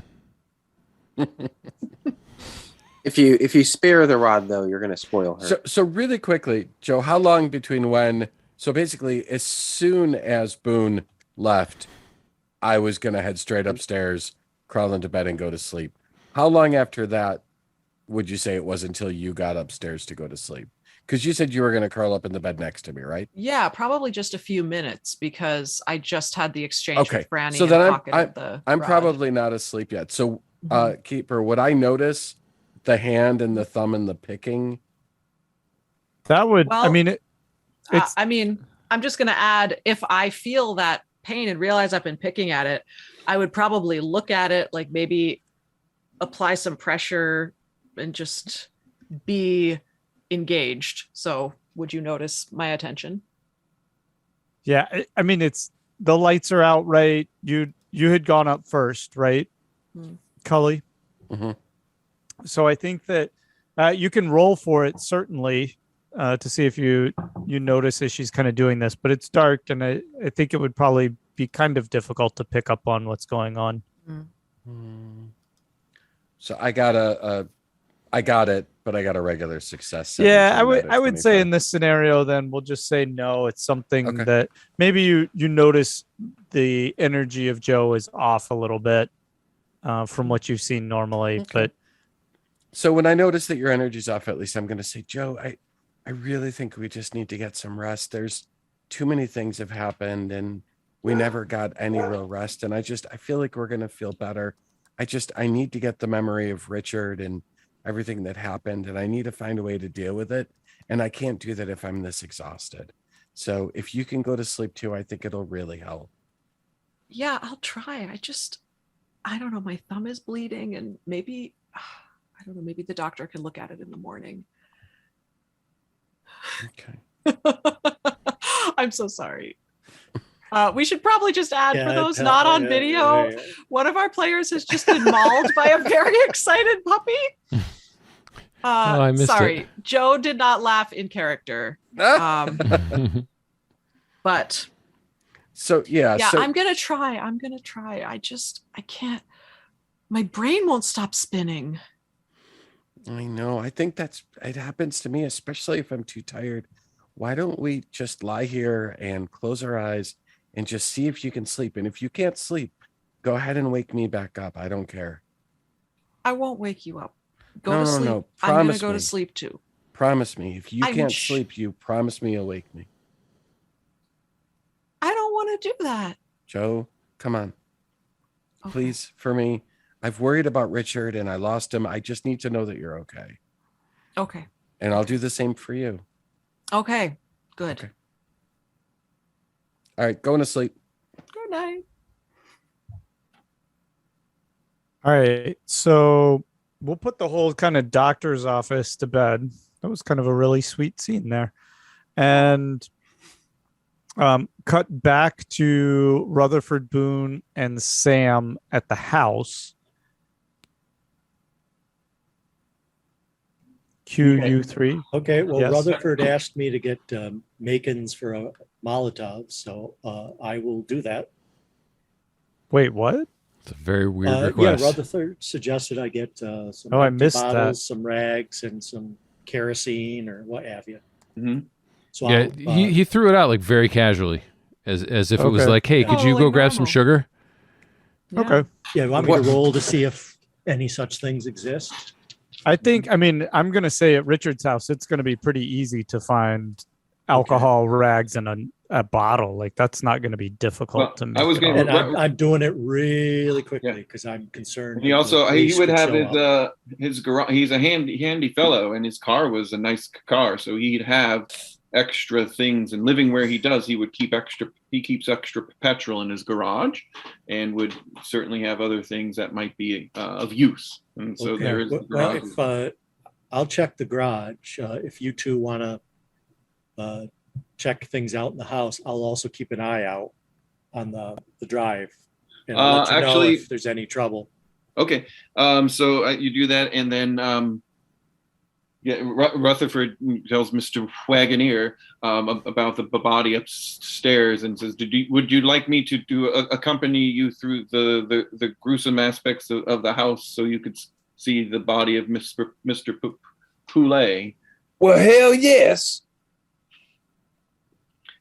If you spare the rod, though, you're going to spoil her. So really quickly, Joe, how long between when? So basically, as soon as Boone left, I was going to head straight upstairs, crawl into bed, and go to sleep. How long after that would you say it was until you got upstairs to go to sleep? Because you said you were going to curl up in the bed next to me, right? Yeah, probably just a few minutes because I just had the exchange Okay, with Franny. so and then pocketed the I'm rod. probably not asleep yet. So, Keeper, would I notice the hand and the thumb and the picking? That would, Well, I mean, it's I mean, I'm just going to add, if I feel that pain and realize I've been picking at it, I would probably look at it, like maybe apply some pressure and just be engaged. So would you notice my attention? yeah, I mean, it's the lights are out, right? You had gone up first, right? Cully. Mhm. So I think that You can roll for it certainly to see if you notice as she's kind of doing this, but it's dark, and I think it would probably be kind of difficult to pick up on what's going on. So I got it, but I got a regular success. Yeah, 17 I would say 25. in this scenario, then we'll just say no. It's something Okay. that maybe you notice the energy of Joe is off a little bit from what you've seen normally, Okay. but. So when I notice that your energy's off, at least I'm going to say, Joe, I really think we just need to get some rest. There's too many things have happened and we never got any real rest. And I feel like we're going to feel better. I need to get the memory of Richard and everything that happened. And I need to find a way to deal with it. And I can't do that if I'm this exhausted. So if you can go to sleep too, I think it'll really help. Yeah, I'll try. I don't know. My thumb is bleeding and maybe, I don't know, maybe the doctor can look at it in the morning. Okay. I'm so sorry. We should probably just add for those tell- not on yeah, video. yeah. One of our players has just been mauled by a very excited puppy. I missed sorry, it. Joe did not laugh in character. But So yeah, I'm gonna try. I can't. My brain won't stop spinning. I know. I think it happens to me, especially if I'm too tired. Why don't we just lie here and close our eyes and just see if you can sleep? And if you can't sleep, go ahead and wake me back up. I don't care. I won't wake you up. Go No, to no, sleep. no. I'm gonna Promise go me. to sleep too. Promise me. If you I'm can't sh- sleep, you promise me you'll wake me. I don't want to do that. Joe, come on. Okay. Please, for me. I've worried about Richard and I lost him. I just need to know that you're okay. Okay. And I'll do the same for you. Okay. Good. Okay. All right, going to sleep. Good night. All right. So we'll put the whole kind of doctor's office to bed. That was kind of a really sweet scene there. And cut back to Rutherford, Boone, and Sam at the house. QU3. Okay, well, Yes. Rutherford asked me to get Makins for a Molotov, so I will do that. Wait, what? It's a very weird Yeah, request. Rutherford suggested I get some Oh, I empty missed that. bottles, some rags, and some kerosene or what have you. Mhm. So Yeah, he threw it out like very casually, as if it was Okay. like, hey, could you Oh, go like grab some normal. sugar? Yeah. Okay. yeah, you want me to roll to see if any such things exist? I think, I'm going to say at Richard's house, it's going to be pretty easy to find alcohol, rags, and a bottle. Like, that's not going to be difficult Well, to I make. was it gonna- all. And I'm doing it really quickly Yeah. because I'm concerned. He that also the he police would could have show up. his garage. He's a handy fellow, and his car was a nice car, so he'd have extra things. And living where he does, he keeps extra petrol in his garage, and would certainly have other things that might be of use. And so Okay. there is. The Well, garage. if I'll check the garage. If you two want to check things out in the house, I'll also keep an eye out on the drive, and I'll let you know Actually- if there's any trouble. Okay, so you do that, and then Rutherford tells Mr. Wagoneer about the body upstairs and says, would you like me to accompany you through the gruesome aspects of the house so you could see the body of Mr. Poulet? Well, hell yes.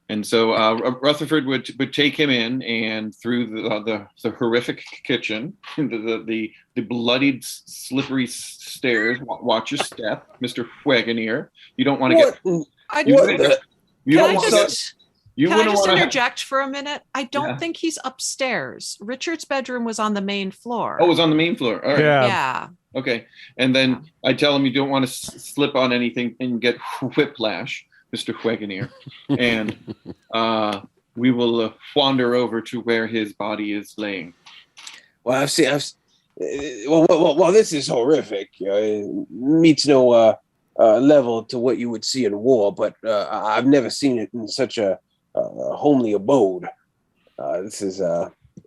And so Rutherford would take him in, and through the horrific kitchen, the bloodied, slippery stairs. Watch your step, Mr. Wagoneer. You don't want to get. You What wouldn't- the- you Can don't I want just, you can I wouldn't just want to. interject for a minute? I don't Yeah. think he's upstairs. Richard's bedroom was on the main floor. Oh, it was on the main floor. All right. Yeah. Yeah. Okay. And then I tell him you don't want to slip on anything and get whiplash, Mr. Wagoneer. And we will wander over to where his body is laying. Well, well, this is horrific. It meets no level to what you would see in war, but I've never seen it in such a homely abode. This is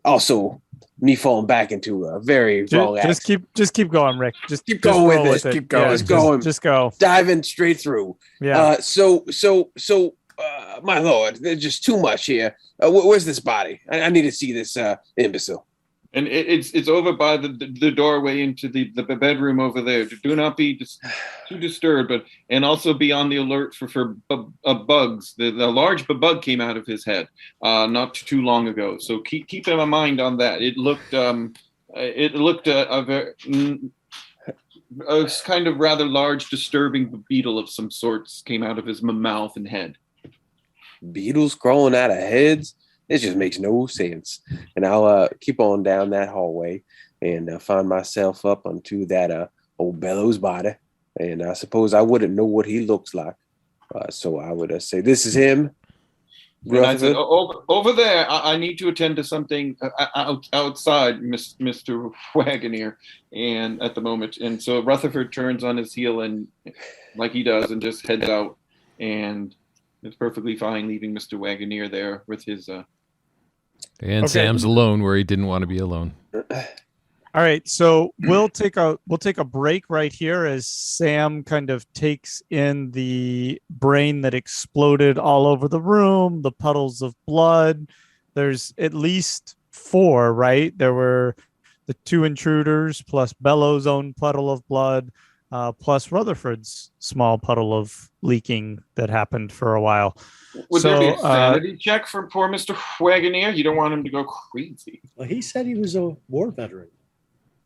also me falling back into a very wrong Just keep going, Rick. Keep going roll with it. Keep going. Yeah, Just going. Just go. Diving straight through. Yeah. So, my lord, there's just too much here. Where's this body? I need to see this imbecile. And it's over by the doorway into the bedroom over there. Do not be too disturbed, and also be on the alert for bugs. The large bug came out of his head not too long ago, so keep in mind on that. It looked a kind of rather large, disturbing beetle of some sorts came out of his mouth and head. Beetles crawling out of heads? It just makes no sense. And I'll keep on down that hallway and find myself up onto that old Bello's body. And I suppose I wouldn't know what he looks like. So I would say, this is him. And I said, over there, I need to attend to something outside, Mr. Wagoneer, and at the moment. And so Rutherford turns on his heel and like he does and just heads out. And it's perfectly fine leaving Mr. Wagoneer there with his... And Sam's alone where he didn't want to be alone. All right, so we'll take a break right here as Sam kind of takes in the brain that exploded all over the room, the puddles of blood. There's at least 4, right? There were the 2 intruders plus Bello's own puddle of blood, plus Rutherford's small puddle of leaking that happened for a while. Would there be a sanity check for poor Mr. Wagoneer? You don't want him to go crazy. Well, he said he was a war veteran.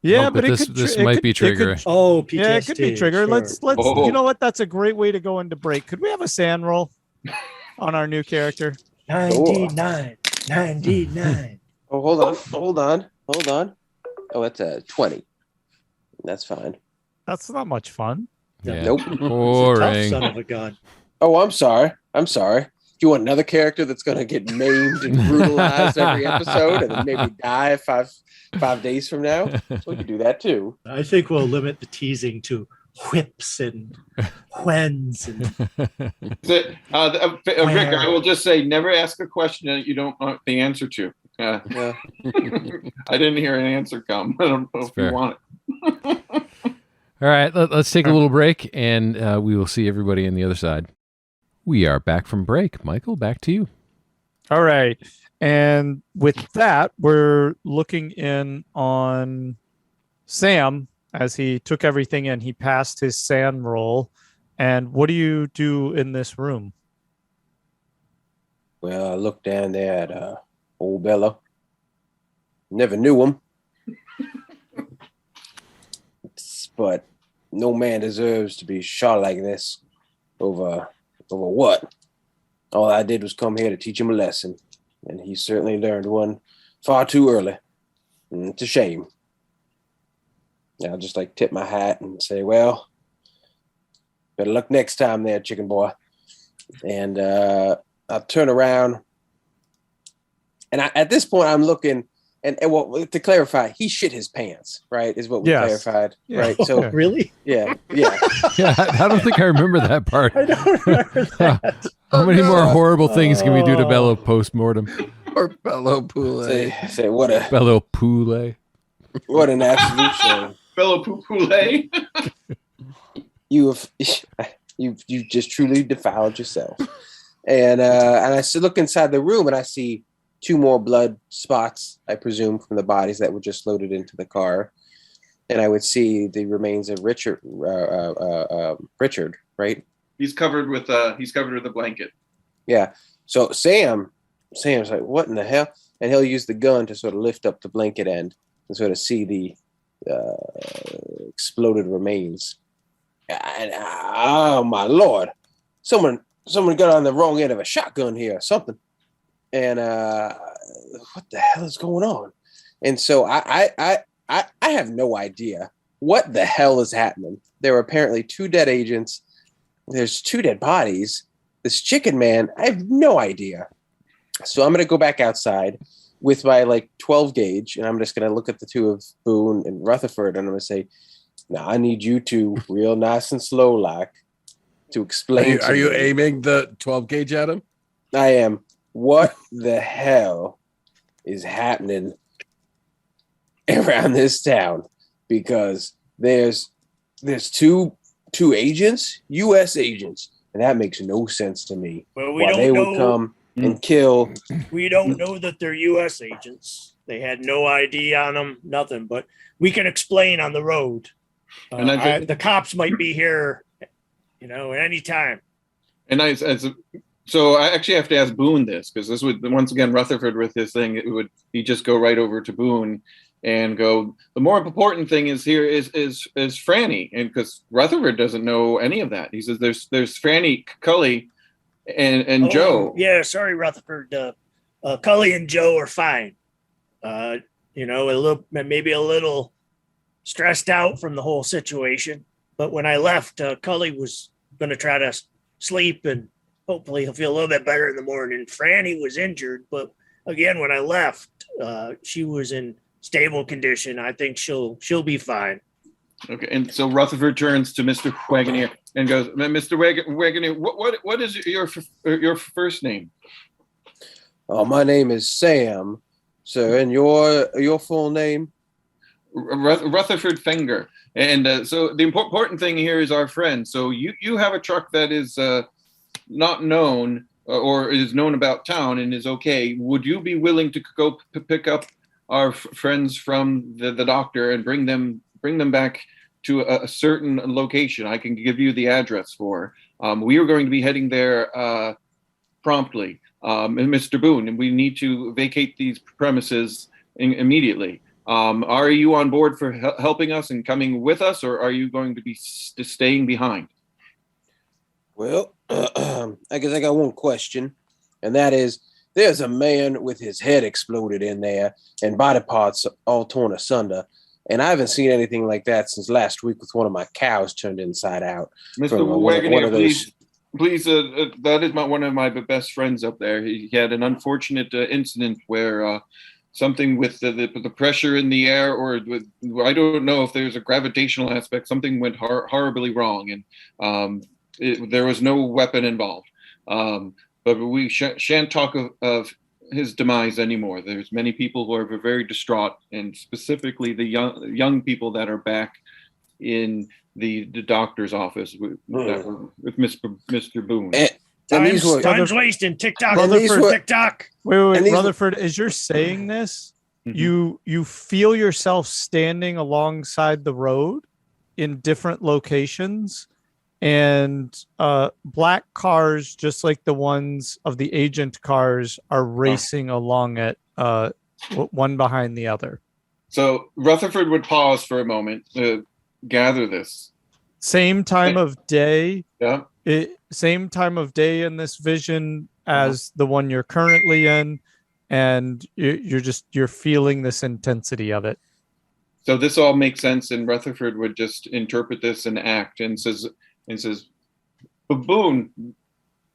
Yeah, but this might be trigger. PTSD. Yeah, it could be trigger. Sure. Let's. You know what? That's a great way to go into break. Could we have a sand roll on our new character? 99. Oh, hold on. Oh, that's a 20. That's fine. That's not much fun. Yeah. Nope. Boring. Son of a gun. Oh, I'm sorry. Do you want another character that's going to get maimed and brutalized every episode and then maybe die 5 days from now? So we can do that too. I think we'll limit the teasing to whips and whens. Rick, I will just say, never ask a question that you don't want the answer to. I didn't hear an answer come. I don't know if you want it. All right, let's take a little break, and we will see everybody on the other side. We are back from break. Michael, back to you. All right. And with that, we're looking in on Sam as he took everything in. He passed his sand roll. And what do you do in this room? Well, I looked down there at old Bello. Never knew him. But no man deserves to be shot like this over what? All I did was come here to teach him a lesson, and he certainly learned one far too early. It's a shame. I'll just tip my hat and say, well, better luck next time there, chicken boy. And I'll turn around. And at this point, I'm looking, and well, to clarify, he shit his pants, right? Is what we clarified, right? So really? Yeah. Yeah, I don't think I remember that part. I don't remember that. How many more horrible things can we do to Bello post-mortem? Or Bello Poulet. Say what a Bello Poulet. What an absolute shame. Bello Poulet. You've just truly defiled yourself. And I look inside the room and I see 2 more blood spots, I presume, from the bodies that were just loaded into the car. And I would see the remains of Richard, right? He's covered with a blanket. Yeah. So Sam's like, what in the hell? And he'll use the gun to sort of lift up the blanket end and sort of see the exploded remains. And, oh my Lord, someone got on the wrong end of a shotgun here or something. And what the hell is going on? And so I have no idea what the hell is happening. There were apparently 2 dead agents. There's 2 dead bodies. This chicken man, I have no idea. So I'm going to go back outside with my 12 gauge, and I'm just going to look at the 2 of Boone and Rutherford, and I'm going to say, now I need you 2 real nice and slow to explain. Are you aiming the 12 gauge at him? I am. What the hell is happening around this town because there's two agents, U.S. agents, and that makes no sense to me. Well, we Why don't they know. would come and kill. We don't know that they're U.S. agents. They had no ID on them, nothing. But we can explain on the road. And The cops might be here, at any time. And so I actually have to ask Boone this, because this would, once again, Rutherford with his thing, he'd just go right over to Boone and go, the more important thing is Franny, and because Rutherford doesn't know any of that. He says there's Franny, Cully, and Joe. Yeah, sorry, Rutherford. Cully and Joe are fine. Maybe a little stressed out from the whole situation. But when I left, Cully was going to try to sleep, and hopefully he'll feel a little bit better in the morning. Franny was injured, but again, when I left, she was in stable condition. I think she'll be fine. Okay, and so Rutherford turns to Mr. Wagoner and goes, "Mr. Wagoner, what is your first name?" Oh, my name is Sam, sir, and your full name? Rutherford Finger. And so the important thing here is our friend. So you have a truck that is not known or is known about town and is okay. Would you be willing to go pick up our friends from the doctor and bring them back to a certain location? I can give you the address for. We are going to be heading there promptly, Mr. Boone, and we need to vacate these premises immediately. Are you on board for helping us and coming with us, or are you going to be staying behind? Well, I guess I got one question, and that is, there's a man with his head exploded in there and body parts all torn asunder, and I haven't seen anything like that since last week with one of my cows turned inside out. Mr. Wagoner, please, that is one of my best friends up there. He had an unfortunate incident where something with the pressure in the air, or I don't know if there's a gravitational aspect, something went horribly wrong, and there was no weapon involved. But we shan't talk of his demise anymore. There's many people who are very distraught, and specifically the young people that are back in the doctor's office with Mr. Boone. Time's wasting. TikTok. Wait, Rutherford, as you're saying this, Mhm. you feel yourself standing alongside the road in different locations, and black cars, just like the ones of the agent cars, are racing along it, one behind the other. So Rutherford would pause for a moment to gather this. Same time of day. Yeah. Same time of day in this vision as the one you're currently in, and you're feeling this intensity of it. So this all makes sense, and Rutherford would just interpret this and act, and says, Boone,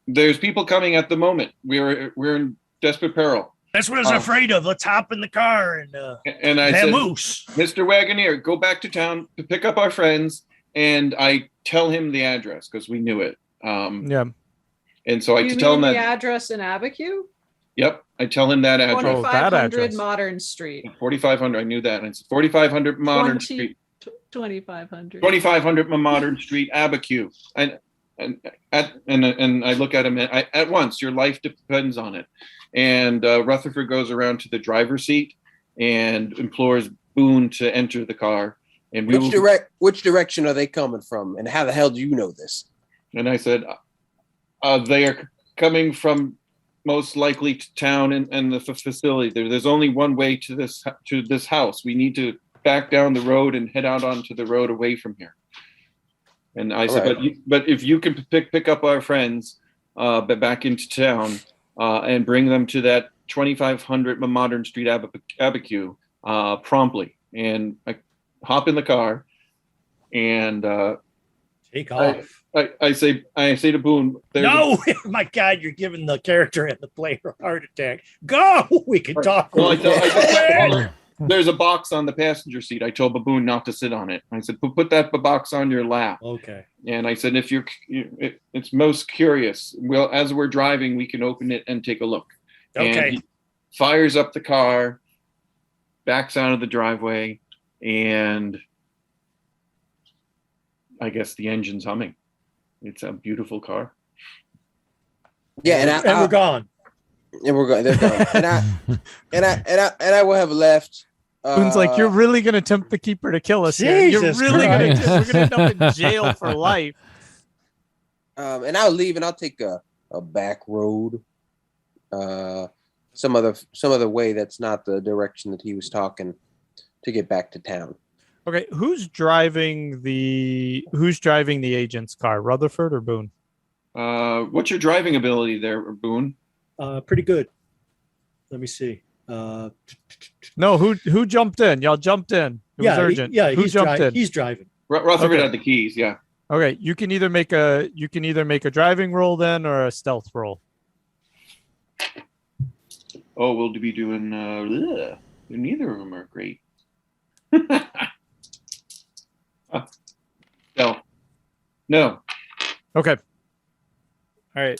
there's people coming at the moment. We're in desperate peril. That's what I was afraid of. Let's hop in the car and I said, moose. Mr. Wagoner, go back to town to pick up our friends. And I tell him the address because we knew it. Yeah. And so I You tell him mean that. the address in Abiquiu? Yep. I tell him that address. 2500 Modern Street. 4500. I knew that. And it's 4500 Modern Street. 2500. 2500 Modern Street, Abiquiu. And I look at him at once. Your life depends on it. And Rutherford goes around to the driver's seat and implores Boone to enter the car. And which direction are they coming from, and how the hell do you know this? And I said, they are coming from most likely to town and the facility. There's only one way to this house. We need to back down the road and head out onto the road away from here. And I said, right. but if you can pick up our friends back into town and bring them to that 2500 Modern Street, Abiquiu, promptly. And I hop in the car and take off. I say to Boone, no, my God, you're giving the character and the player a heart attack. Go, we can talk. Well, there's a box on the passenger seat. I told Boone not to sit on it. I said, put that box on your lap. Okay. And I said, if it's most curious, well, as we're driving, we can open it and take a look. Okay. And he fires up the car. backs out of the driveway, and I guess the engine's humming. It's a beautiful car. Yeah, and we're gone. And we're going. They're gone. And I will have left. Boone's like, you're really gonna tempt the keeper to kill us here. You're Jesus really Christ. we're gonna end up in jail for life. And I'll leave, and I'll take a back road, some other way that's not the direction that he was talking, to get back to town. Okay, who's driving the agent's car, Rutherford or Boone? What's your driving ability there, Boone? Pretty good. Let me see. No, who jumped in? Y'all jumped in. It was urgent. Who he's jumped in? He's driving. Rutherford Okay. had the keys. Yeah. Okay, you can either make a driving roll then or a stealth roll. Oh, we'll be doing. Neither of them are great. No. Okay. All right.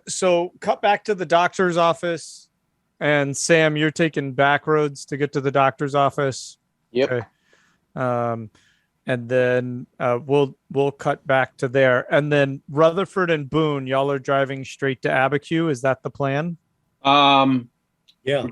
So cut back to the doctor's office, and Sam, you're taking back roads to get to the doctor's office. Yep. Okay. And then we'll cut back to there, and then Rutherford and Boone, y'all are driving straight to Abiquiu. Is that the plan? Yeah.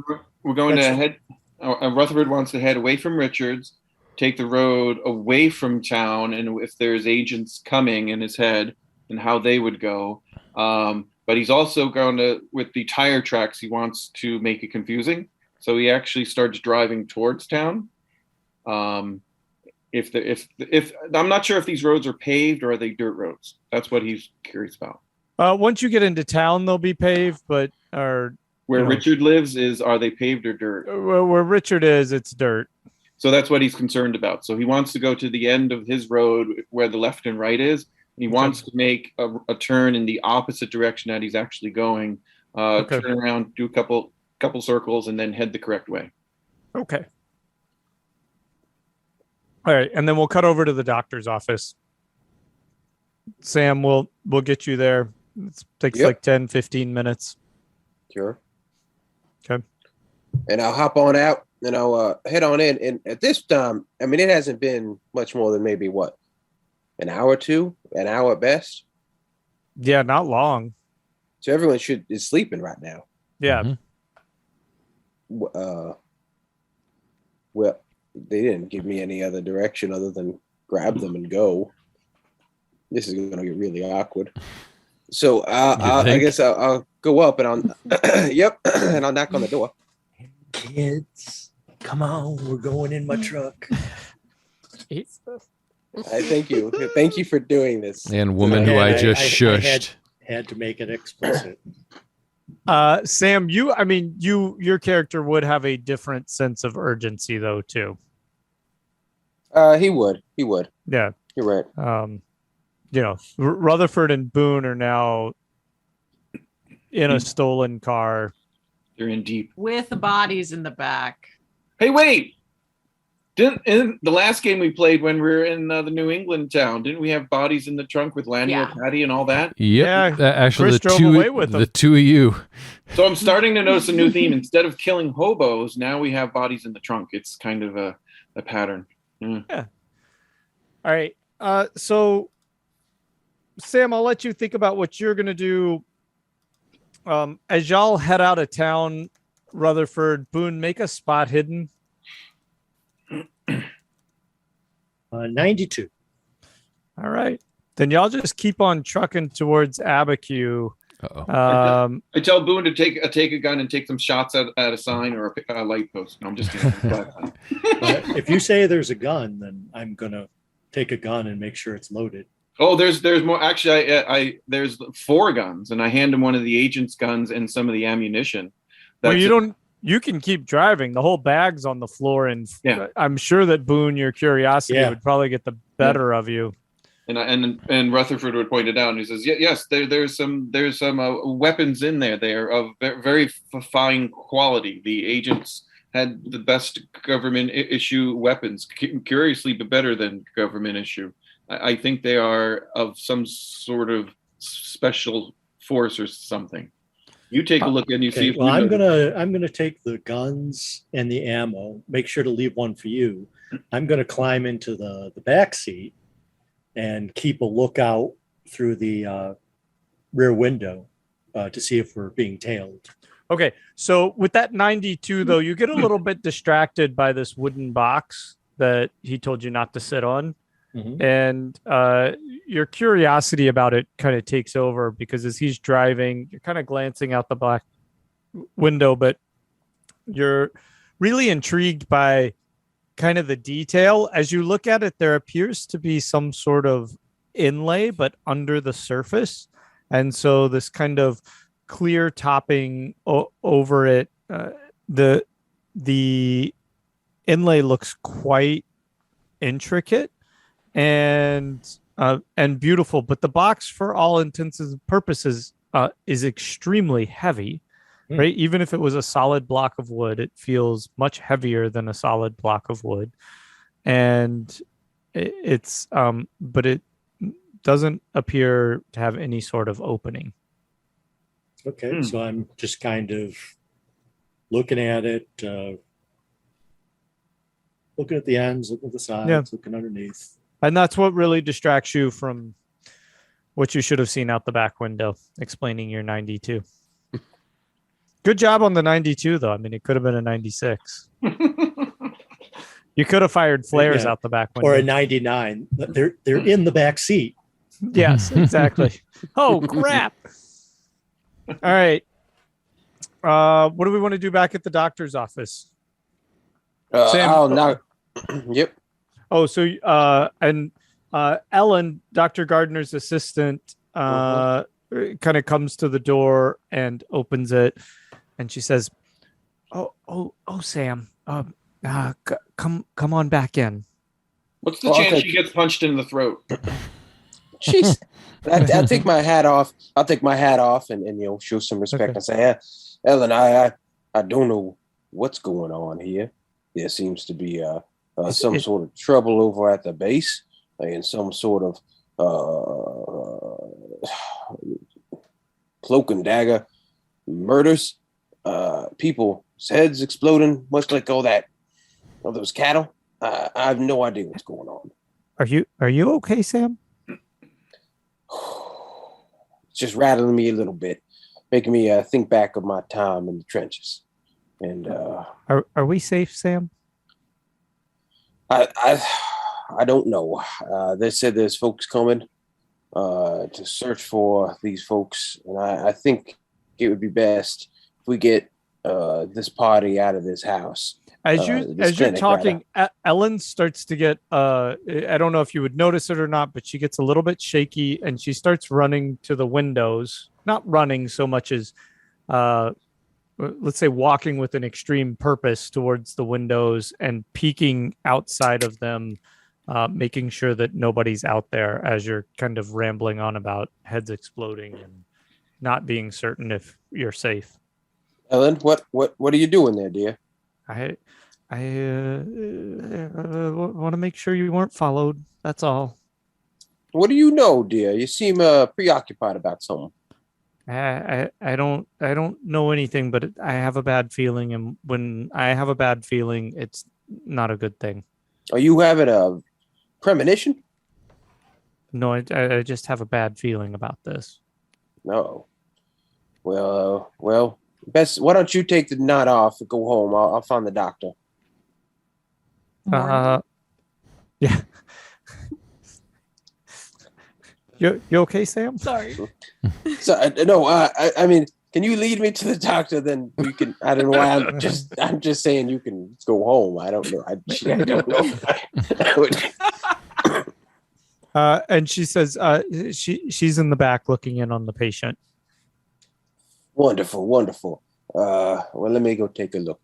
We're going to head. Rutherford wants to head away from Richards, take the road away from town, and if there's agents coming in his head, and how they would go. But he's also going to, with the tire tracks, he wants to make it confusing. So he actually starts driving towards town. If I'm not sure if these roads are paved or are they dirt roads. That's what he's curious about. Once you get into town, they'll be paved, but where Richard lives are they paved or dirt? Where Richard is, it's dirt. So that's what he's concerned about. So he wants to go to the end of his road where the left and right is. And he wants to make a turn in the opposite direction that he's actually going. Turn around, do a couple circles, and then head the correct way. Okay. All right, and then we'll cut over to the doctor's office. Sam, we'll get you there. It takes like 10, 15 minutes. Sure. Okay. And I'll hop on out, and I'll head on in. And at this time, I mean, it hasn't been much more than maybe an hour or two, an hour at best. Yeah, not long. So everyone is sleeping right now. Yeah. Well, they didn't give me any other direction other than grab them and go. This is going to get really awkward. So I guess I'll go up and I'll, yep, and I'll knock on the door. Kids, come on, we're going in my truck. Thank you. Thank you for doing this. And woman who I just shushed. Had to make it explicit. Sam, your character would have a different sense of urgency though too. He would. Yeah. You're right. Rutherford and Boone are now in a stolen car. They're in deep. With the bodies in the back. Hey, wait! In the last game we played when we were in the New England town, didn't we have bodies in the trunk with Lanny or Patty and all that? Yep. Yeah, Actually, Chris drove away with them. the two of you. So I'm starting to notice a new theme. Instead of killing hobos, now we have bodies in the trunk. It's kind of a pattern. Yeah. All right. So, Sam, I'll let you think about what you're going to do. As y'all head out of town, Rutherford, Boone, make a spot hidden. 92. All right. Then y'all just keep on trucking towards Abiquiu. Uh-oh. I tell Boone to take a gun and take some shots at a sign or a light post. No, I'm just kidding. If you say there's a gun, then I'm gonna take a gun and make sure it's loaded. Oh, there's more. Actually, I there's 4 guns, and I hand him one of the agent's guns and some of the ammunition. You can keep driving. The whole bag's on the floor, and I'm sure that Boone, your curiosity would probably get the better of you. And Rutherford would point it out, and he says, "Yes, there's some weapons in there. They are of very fine quality. The agents had the best government issue weapons, curiously, but better than government issue. I think they are of some sort of special force or something." You take a look and you see. Okay, If well, you know- I'm gonna take the guns and the ammo. Make sure to leave one for you. I'm gonna climb into the back seat and keep a lookout through the rear window to see if we're being tailed. Okay, so with that 92, though, you get a little bit distracted by this wooden box that he told you not to sit on. Mhm. And your curiosity about it kind of takes over because as he's driving, you're kind of glancing out the back window, but you're really intrigued by kind of the detail. As you look at it, there appears to be some sort of inlay, but under the surface. And so this kind of clear topping over it, the inlay looks quite intricate and beautiful, but the box, for all intents and purposes, is extremely heavy. Right? Even if it was a solid block of wood, it feels much heavier than a solid block of wood, and but it doesn't appear to have any sort of opening. Okay, so I'm just kind of looking at it, looking at the ends, looking at the sides, looking underneath. And that's what really distracts you from what you should have seen out the back window, explaining your 92. Good job on the 92, though. I mean, it could have been a 96. You could have fired flares out the back window. Or a 99. They're in the back seat. Yes, exactly. Oh, crap. All right. What do we want to do back at the doctor's office? Sam? Yep. Oh, so Ellen, Dr. Gardner's assistant, kind of comes to the door and opens it, and she says, "Oh, Sam, come on back in." What's the chance she gets punched in the throat? Jeez. I'll take my hat off. I'll take my hat off and show some respect and say, Ellen, I don't know what's going on here. There seems to be some sort of trouble over at the base and some sort of cloak and dagger murders, people's heads exploding, much like all those cattle. I have no idea what's going on. Are you okay, Sam? It's just rattling me a little bit, making me think back of my time in the trenches. And are we safe, Sam? I don't know. They said there's folks coming to search for these folks, and I think it would be best if we get this party out of this house. As you're talking, Ellen starts to get, I don't know if you would notice it or not, but she gets a little bit shaky and she starts running to the windows, not running so much as, let's say, walking with an extreme purpose towards the windows and peeking outside of them, making sure that nobody's out there as you're kind of rambling on about heads exploding and not being certain if you're safe. Ellen, what are you doing there, dear? I want to make sure you weren't followed. That's all. What do you know, dear? You seem preoccupied about something. I don't know anything, but I have a bad feeling, and when I have a bad feeling, it's not a good thing. Are you having a premonition? No, I just have a bad feeling about this. No. Well, best. Why don't you take the night off and go home? I'll find the doctor. Yeah. You okay, Sam? Sorry. So no, I mean, can you lead me to the doctor? Then you can. I don't know why. I'm just saying you can go home. I don't know. I don't know. And she says, she's in the back looking in on the patient. Wonderful. Well, let me go take a look.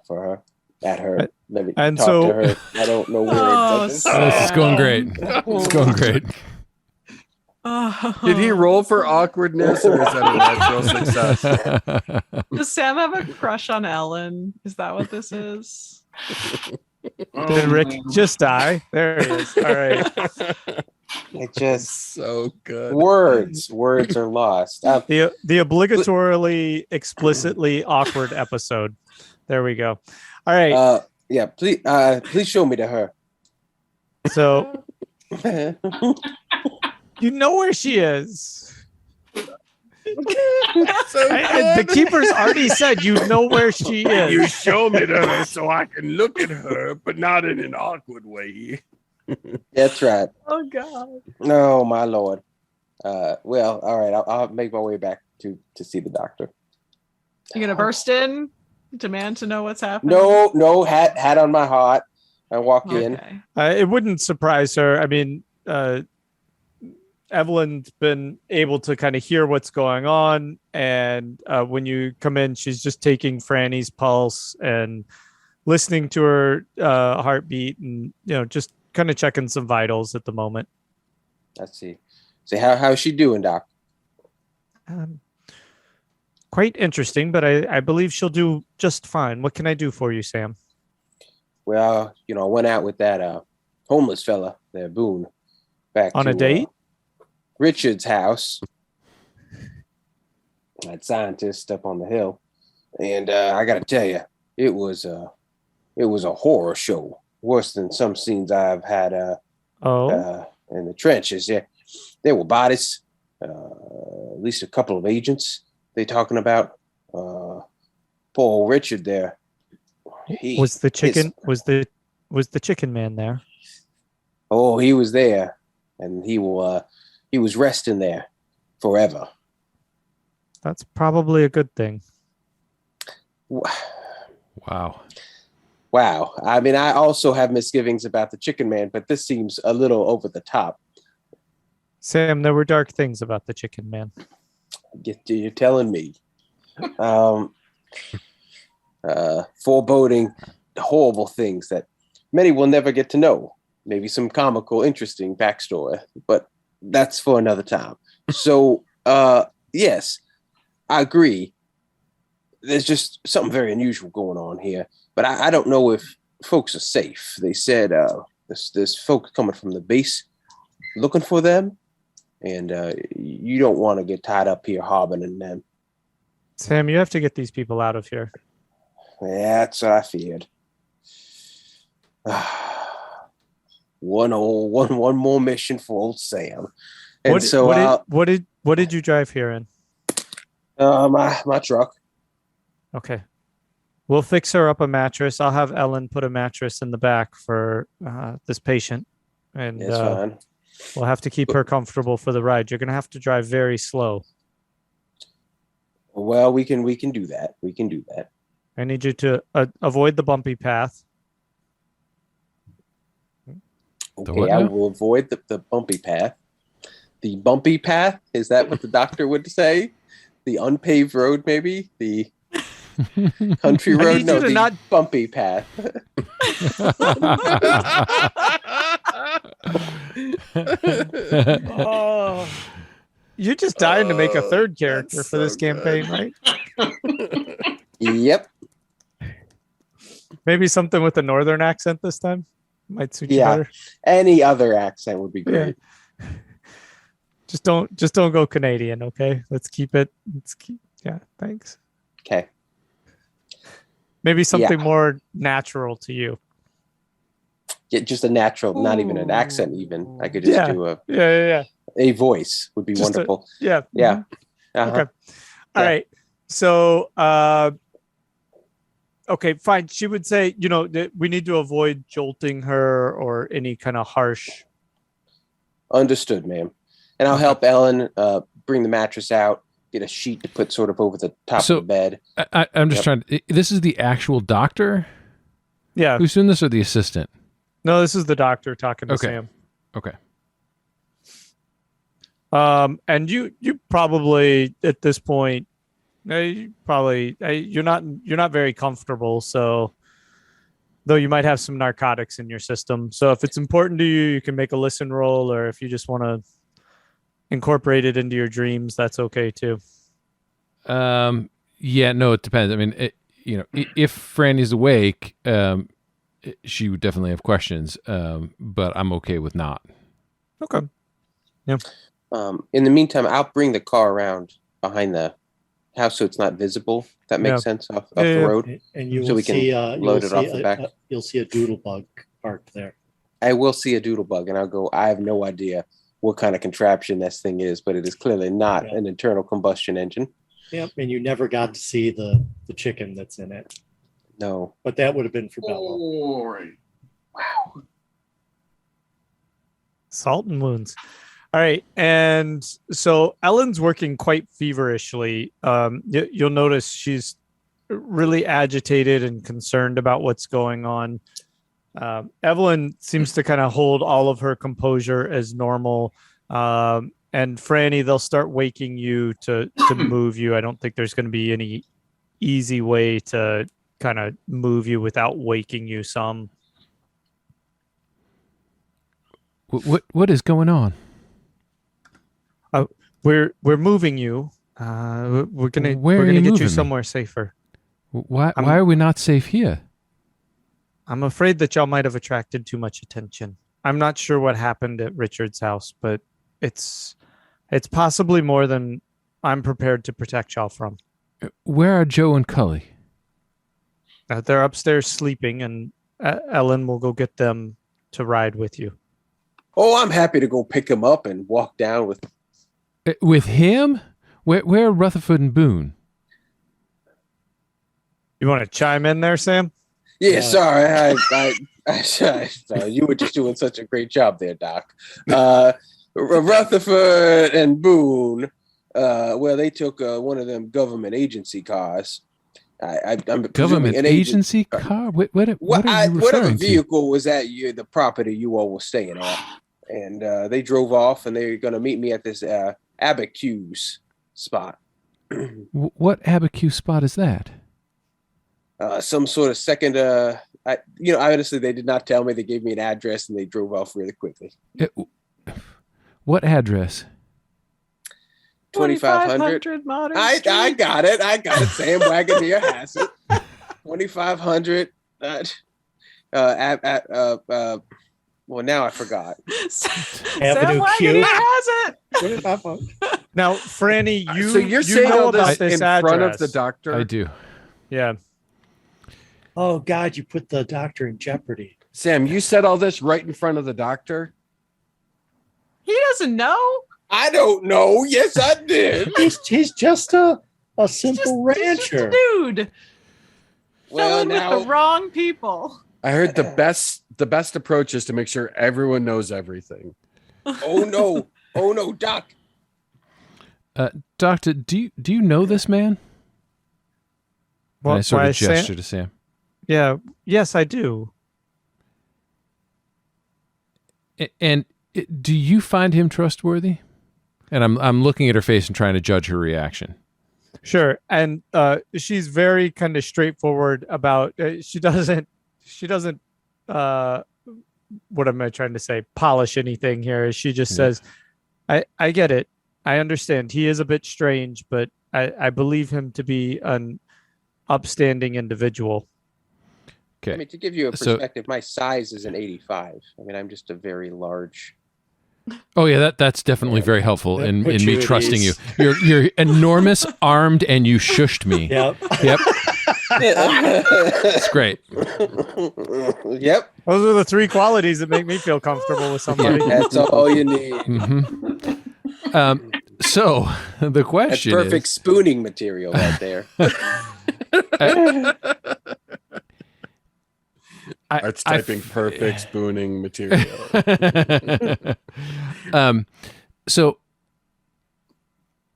For her. At her. Let me talk to her. I don't know where. This is going great. It's going great. Did he roll for awkwardness, or is that a natural success? Does Sam have a crush on Ellen? Is that what this is? Did Rick just die? There he is. All right. It just So good. words are lost. The obligatorily explicitly awkward episode. There we go. All right. Yeah, please show me to her. So you know where she is. The keeper's already said you know where she is. You show me to her so I can look at her, but not in an awkward way. That's right. Oh God. No, my lord. Well, all right. I'll make my way back to see the doctor. You gonna burst in, demand to know what's happening? No, hat on my heart. I walk in. It wouldn't surprise her. I mean, Evelyn's been able to kind of hear what's going on, and when you come in, she's just taking Franny's pulse and listening to her heartbeat, and just kind of checking some vitals at the moment. Let's see. So how's she doing, Doc? Quite interesting, but I believe she'll do just fine. What can I do for you, Sam? Well, I went out with that homeless fella there, Boone, back on to a date. Richard's house. That scientist up on the hill, and I got to tell you, it was a horror show, worse than some scenes I've had in the trenches. Yeah, there were bodies, at least a couple of agents. They talking about poor old Richard there. Was the chicken man there? Oh, he was there, and he was resting there forever. That's probably a good thing. Wow. I mean, I also have misgivings about the chicken man, but this seems a little over the top. Sam, there were dark things about the chicken man. You're telling me. Foreboding horrible things that many will never get to know. Maybe some comical, interesting backstory, but that's for another time. So, yes, I agree. There's just something very unusual going on here, but I don't know if folks are safe. They said there's folks coming from the base looking for them, and you don't want to get tied up here harboring them. Sam, you have to get these people out of here. Yeah, that's what I feared. One more mission for old Sam. And what did you drive here in? My truck. Okay. We'll fix her up a mattress. I'll have Ellen put a mattress in the back for this patient. And It's fine. We'll have to keep her comfortable for the ride. You're going to have to drive very slow. Well, we can do that. We can do that. I need you to avoid the bumpy path. Okay, I will avoid the bumpy path. The bumpy path? Is that what the doctor would say? The unpaved road, maybe? The country road? No, the bumpy path. Oh, you're just dying to make a third character for this campaign, right? Yep. Maybe something with a northern accent this time might suit you better. Any other accent would be great. Yeah. Just don't go Canadian, okay? Let's keep it. Yeah, thanks. Okay. Maybe something more natural to you. Yeah, just a natural, not even an accent. Even I could just do a voice would be just wonderful. Yeah. Uh-huh. Okay. All right. So, okay, fine. She would say, that we need to avoid jolting her or any kind of harsh. Understood, ma'am. And I'll help Ellen bring the mattress out, get a sheet to put sort of over the top of the bed. I'm just trying to. This is the actual doctor? Yeah. Who's doing this, or the assistant? No, this is the doctor talking to Sam. Okay. And you probably at this point, you're not very comfortable. So, though you might have some narcotics in your system. So if it's important to you, you can make a listen roll, or if you just want to incorporate it into your dreams, that's okay too. Yeah, no, it depends. I mean, if Franny's awake, she would definitely have questions. But I'm okay with not. Okay. In the meantime, I'll bring the car around behind the house so it's not visible. If that makes sense off the road. And you So will we can see load it off the back. You'll see a doodle bug parked there. I will see a doodle bug, and I'll go. I have no idea what kind of contraption this thing is, but it is clearly not an internal combustion engine. Yep, and you never got to see the chicken that's in it. No, but that would have been for Bello. All right. Wow. Salt and wounds. All right, and so Ellen's working quite feverishly. You'll notice she's really agitated and concerned about what's going on. Evelyn seems to kind of hold all of her composure as normal. And Franny, they'll start waking you to move you. I don't think there's going to be any easy way to kind of move you without waking you some. What is going on? We're moving you. We're gonna get you somewhere safer. Why are we not safe here? I'm afraid that y'all might have attracted too much attention. I'm not sure what happened at Richard's house, but it's possibly more than I'm prepared to protect y'all from. Where are Joe and Cully? They're upstairs sleeping, and Ellen will go get them to ride with you. Oh, I'm happy to go pick him up and walk down with. With him? Where are Rutherford and Boone? You want to chime in there, Sam? Yeah, sorry. I you were just doing such a great job there, Doc. Rutherford and Boone, they took one of them government agency cars. I'm government agency car? What are you referring whatever to? vehicle was at the property you all were staying at. And they drove off, and they're going to meet me at this Abiquiu's spot. What Abiquiu spot is that? Some sort of second. Honestly, they did not tell me. They gave me an address, and they drove off really quickly. What address? 2500 Modern Street. I got it. Sam Wagoneer has it. 2500. Well, now I forgot. Sam Wagoneer has it. Now, Franny, you're saying know all about this this in address. front of the doctor? I do. Yeah. Oh God, you put the doctor in jeopardy. Sam, you said all this right in front of the doctor? He doesn't know. I don't know. Yes, I did. He's just a simple rancher. He's just a dude. Well, with the wrong people. I heard the best approach is to make sure everyone knows everything. Oh no, Doc. Doctor, do you know this man? Well, I sort of gesture to Sam. Yeah. Yes, I do. And do you find him trustworthy? And I'm looking at her face and trying to judge her reaction. Sure. And she's very kind of straightforward about she doesn't what am I trying to say? Polish anything here. She just says, I get it. I understand. He is a bit strange, but I believe him to be an upstanding individual. Okay. I mean, to give you a perspective, my size is an 85. I mean, I'm just a very large. Oh yeah, that's definitely very helpful in me trusting you. You're enormous, armed, and you shushed me. Yep. It's great. Yep. Those are the three qualities that make me feel comfortable with somebody. That's all you need. Mm-hmm. So the question That's perfect spooning material right there. That's typing perfect spooning material. So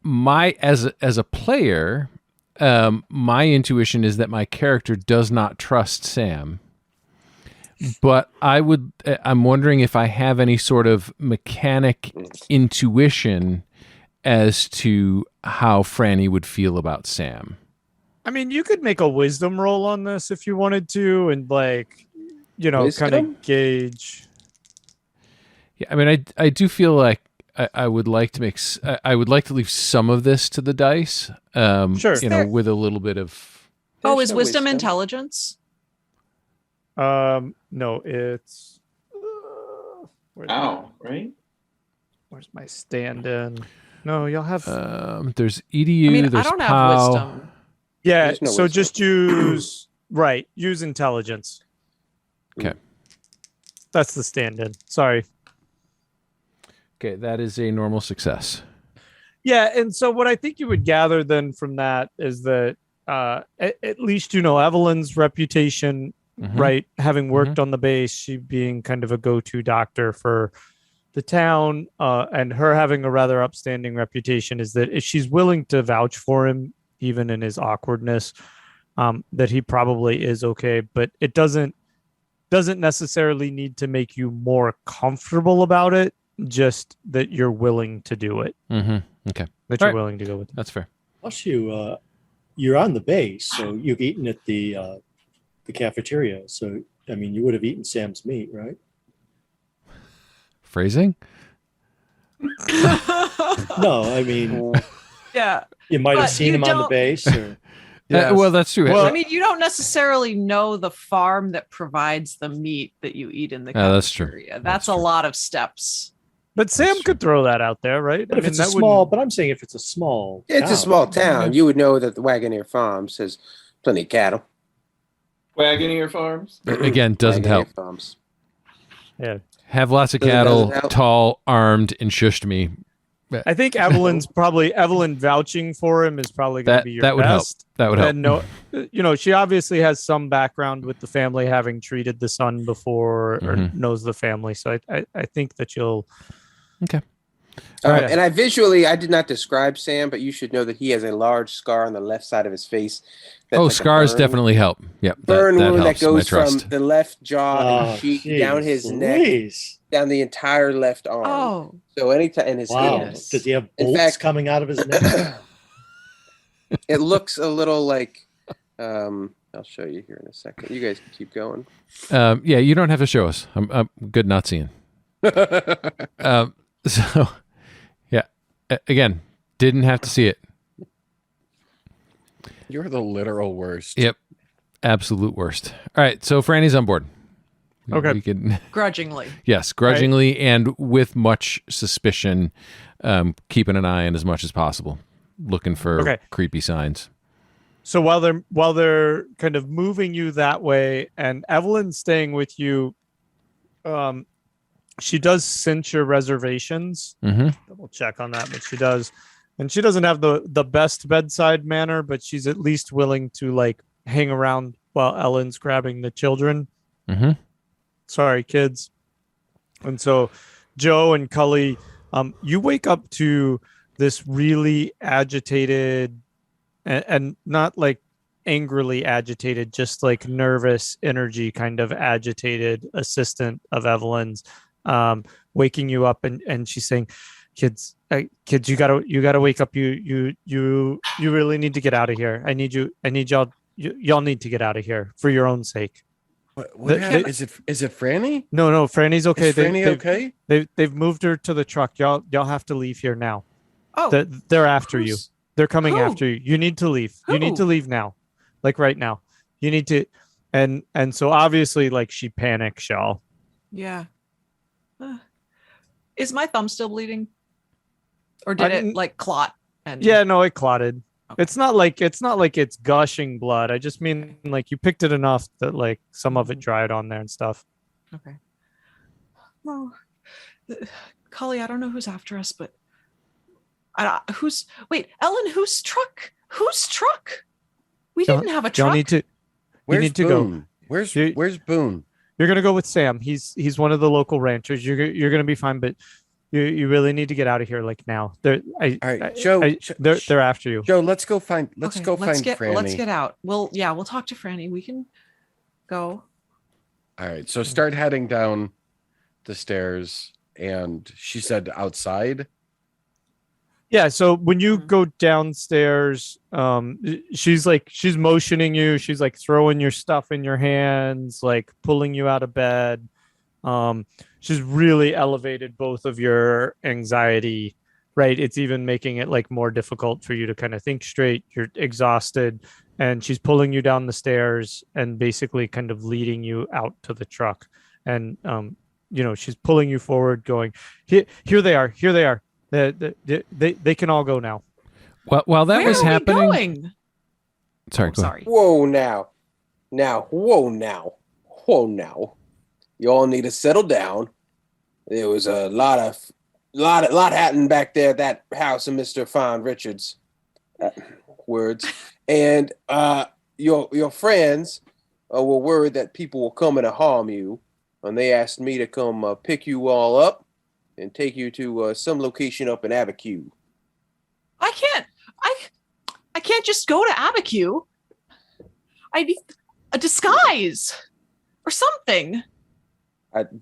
as a player, my intuition is that my character does not trust Sam. But I'm wondering if I have any sort of mechanic intuition as to how Franny would feel about Sam. I mean, you could make a wisdom roll on this if you wanted to, and kind of gauge. Yeah, I mean, I do feel like I would like to I would like to leave some of this to the dice. Sure. With a little bit of. Oh, is wisdom intelligence? No, it's. Right? Where's my stand-in? No, you'll have. There's EDU. I mean, I there's don't have POW. wisdom. Yeah, There's no so wisdom. just use intelligence. Okay. That's the stand-in. Sorry. Okay, that is a normal success. Yeah, and so what I think you would gather then from that is that at least you know Evelyn's reputation, Mhm. right? Having worked on the base, she being kind of a go-to doctor for the town, and her having a rather upstanding reputation, is that if she's willing to vouch for him, even in his awkwardness, that he probably is okay. But it doesn't necessarily need to make you more comfortable about it. Just that you're willing to do it. Mm-hmm. Okay. That All you're right. willing to go with it. That's fair. Plus, you're on the base, so you've eaten at the cafeteria. So I mean, you would have eaten Sam's meat, right? Phrasing? No, I mean, Yeah. you might have But seen you him on the don't- base. Or, Well, that's true. Well, I mean, you don't necessarily know the farm that provides the meat that you eat in the that's true. cafeteria. That's That's a true. lot of steps. But Sam true. could throw that out there, right? but if it's a small, but I'm saying if it's a small, It's a town, small town. You would know that the Wagoneer Farms has plenty of cattle. Wagoneer Farms. Again, doesn't Wagoneer help. Farms. Yeah. Have lots of Doesn't cattle, help. tall, armed, and shushed me. I think Evelyn vouching for him is probably going to be your that would help. best. That would help. And no, she obviously has some background with the family, having treated the son before, or Mhm. knows the family. So I think that you'll. Okay. All right. And I did not describe Sam, but you should know that he has a large scar on the left side of his face. That's like a scars burn- definitely help. Yep. Burn wound that helps, my goes from trust. the left jaw and cheek geez, down his neck, Louise. down the entire left arm. Oh, So anytime in his Wow. Yes. Does he have In bolts fact- coming out of his neck? It looks a little like. I'll show you here in a second. You guys can keep going. Yeah, you don't have to show us. I'm good not seeing. So, yeah. Again, didn't have to see it. You're the literal worst. Yep. Absolute worst. All right. So Franny's on board. Okay. We can, grudgingly. yes, grudgingly and with much suspicion, keeping an eye on as much as possible, looking for Okay. creepy signs. So while they're kind of moving you that way, and Evelyn's staying with you, she does cinch your reservations. Mm-hmm. Double check on that, but she does. And she doesn't have the best bedside manner, but she's at least willing to like hang around while Ellen's grabbing the children. Mm-hmm. Sorry, kids. And so Joe and Cully, you wake up to this really agitated and not like angrily agitated, just like nervous energy kind of agitated assistant of Evelyn's, waking you up, and she's saying, kids, you gotta wake up. You really need to get out of here. I need y'all need to get out of here for your own sake. What happened? Is it Franny? No, Franny's okay. Is Franny okay? They've moved her to the truck. Y'all have to leave here now. Oh, They're after you. who's- They're coming Who? after you. You need to leave. You need to Who? leave now. Like right now. You need to, and so obviously like she panics, y'all. yeah. Is my thumb still bleeding? Or did I'm- it like clot? And Yeah, no, it clotted. Okay. It's not like it's gushing blood. I just mean like you picked it enough that like some of it dried on there and stuff. Okay. Well, Cully, I don't know who's after us, but Ellen, whose truck? Whose truck? We Y'all- didn't have a Y'all truck. need to. Where's need to go. Boone? Where's You- Boone? You're gonna go with Sam. He's one of the local ranchers. You're gonna be fine, but you really need to get out of here like now. All right, Joe. They're after you. Joe, let's go find. Let's Okay, go find Franny. Let's get out. We'll talk to Franny. We can go. All right, so start heading down the stairs, and she said outside. Yeah, so when you Mhm. go downstairs, she's motioning you, she's like throwing your stuff in your hands, like pulling you out of bed. She's really elevated both of your anxiety, right? It's even making it like more difficult for you to kind of think straight. You're exhausted, and she's pulling you down the stairs and basically kind of leading you out to the truck. And she's pulling you forward, going, here they are. They can all go now. Well, while that Where was are we happening, going? sorry, Oh, go ahead. sorry. Whoa now. Whoa now. You all need to settle down. There was a lot happening back there at that house of Mr. Fond Richards. Words. And your friends were worried that people were coming to harm you, and they asked me to come pick you all up and take you to some location up in Abiquiu. I can't just go to Abiquiu. I need a disguise or something.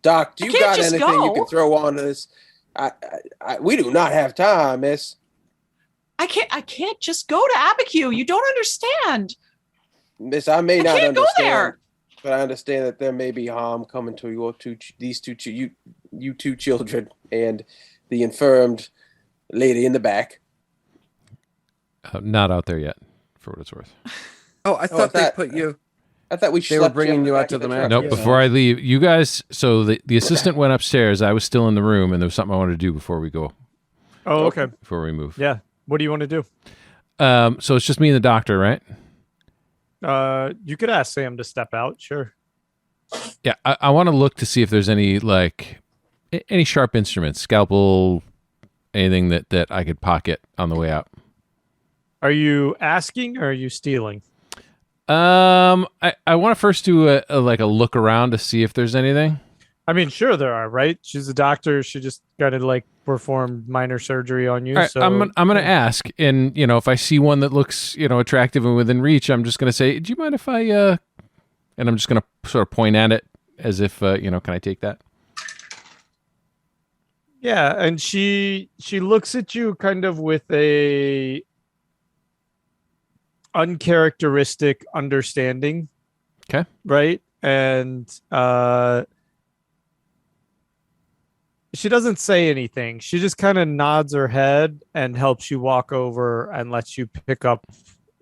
Doc, do you got just anything you go. can throw on this? We do not have time, miss. I can't just go to Abiquiu. You don't understand. Miss, I may not can't go understand, there. but I understand that there may be harm coming to these two children and the infirmed lady in the back. Not out there yet, for what it's worth. Oh, I thought they put you. I thought They were bringing you out to the truck. map. Nope. Yeah. Before I leave, you guys. So the assistant went upstairs. I was still in the room, and there was something I wanted to do before we go. Oh, okay. Before we move. Yeah. What do you want to do? So it's just me and the doctor, right? You could ask Sam to step out. Sure. Yeah. I want to look to see if there's any any sharp instruments, scalpel, anything that I could pocket on the way out. Are you asking or are you stealing? I want to first do a look around to see if there's anything. I mean, sure there are, right? She's a doctor. She just got to perform minor surgery on you. All right, So I'm gonna ask, and if I see one that looks attractive and within reach, I'm just gonna say, "Do you mind if I?" And I'm just gonna sort of point at it as if can I take that? Yeah, and she looks at you kind of with a uncharacteristic understanding. Okay. Right? And she doesn't say anything. She just kind of nods her head and helps you walk over and lets you pick up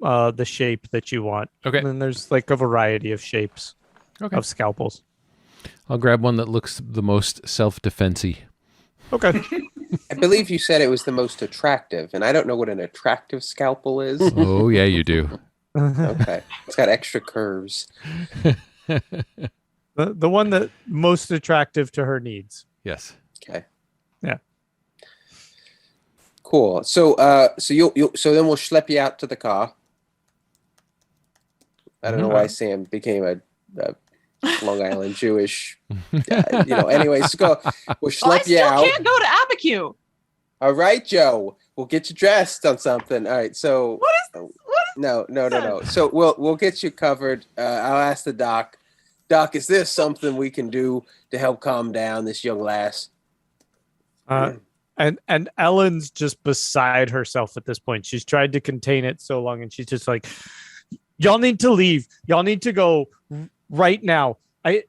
the shape that you want. Okay. And then there's a variety of shapes of scalpels. I'll grab one that looks the most self-defensy. Okay. I believe you said it was the most attractive, and I don't know what an attractive scalpel is. Oh yeah, you do. Okay. It's got extra curves. The one that most attractive to her needs. Yes. Okay. Yeah. Cool. So so then we'll schlep you out to the car. I don't know why Sam became a Long Island Jewish. Anyways, go. We'll schlep you out. I still can't go to Abiquiu. All right, Joe. We'll get you dressed on something. All right. So What is no. So we'll get you covered. I'll ask the doc. Doc, is there something we can do to help calm down this young lass? And Ellen's just beside herself at this point. She's tried to contain it so long, and she's just like, "Y'all need to leave. Y'all need to go right now. I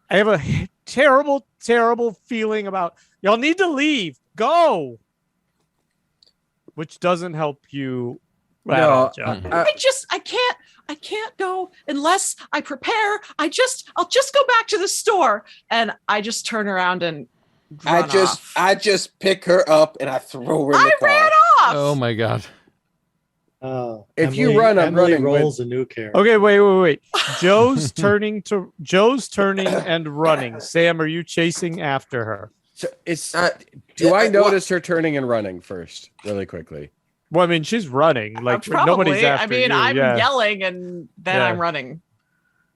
have a terrible, terrible feeling about y'all need to leave. Go." Which doesn't help you. at all, Joe. I can't go unless I prepare. I'll just go back to the store, and I just turn around and run off. I just pick her up and I throw her in the car. ran off. Oh my god. If you run, I'm Emily running. rolls a new character. Okay, wait. Joe's turning and running. Sam, are you chasing after her? So do I notice her turning and running first, really quickly? Well, I mean, she's running. Probably. Nobody's after you. I'm yeah. yelling, and then Yeah. I'm running.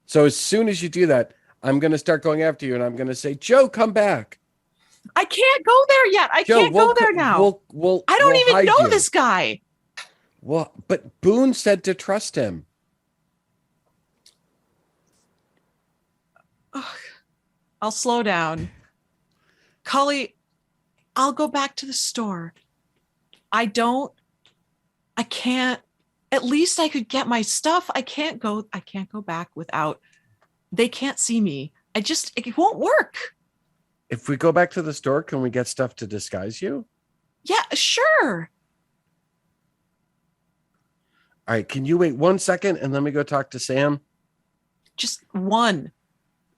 So as soon as you do that, I'm going to start going after you, and I'm going to say, "Joe, come back." I can't go there yet. I Joe, can't go there now. I don't even know this guy. Well, but Boone said to trust him. I'll slow down. Cully, I'll go back to the store. I can't. At least I could get my stuff. I can't go back without. They can't see me. It won't work. If we go back to the store, can we get stuff to disguise you? Yeah, sure. All right. Can you wait 1 second and let me go talk to Sam? Just one.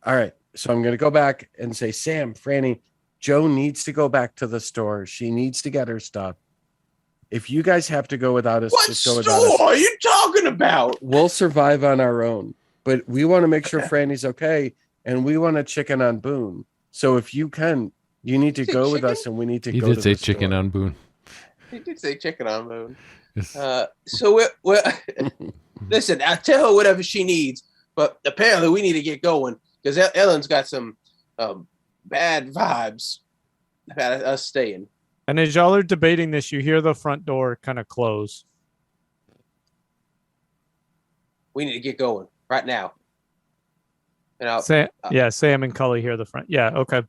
All right. So I'm going to go back and say, Sam, Franny, Joe needs to go back to the store. She needs to get her stuff. If you guys have to go without us, What just go store without us. are you talking about? We'll survive on our own. But we want to make sure Franny's okay, and we want to chicken on Boone. So if you can, you need to Say go with chicken? us, and we need to He go did to say the chicken store. on Boone. He did say chicken on Boone. Yes. So we're listen, I'll tell her whatever she needs, but apparently we need to get going because Ellen's got some bad vibes about us staying. And as y'all are debating this, you hear the front door kind of close. We need to get going right now. And I'll Sam and Cully hear the front. Yeah, okay.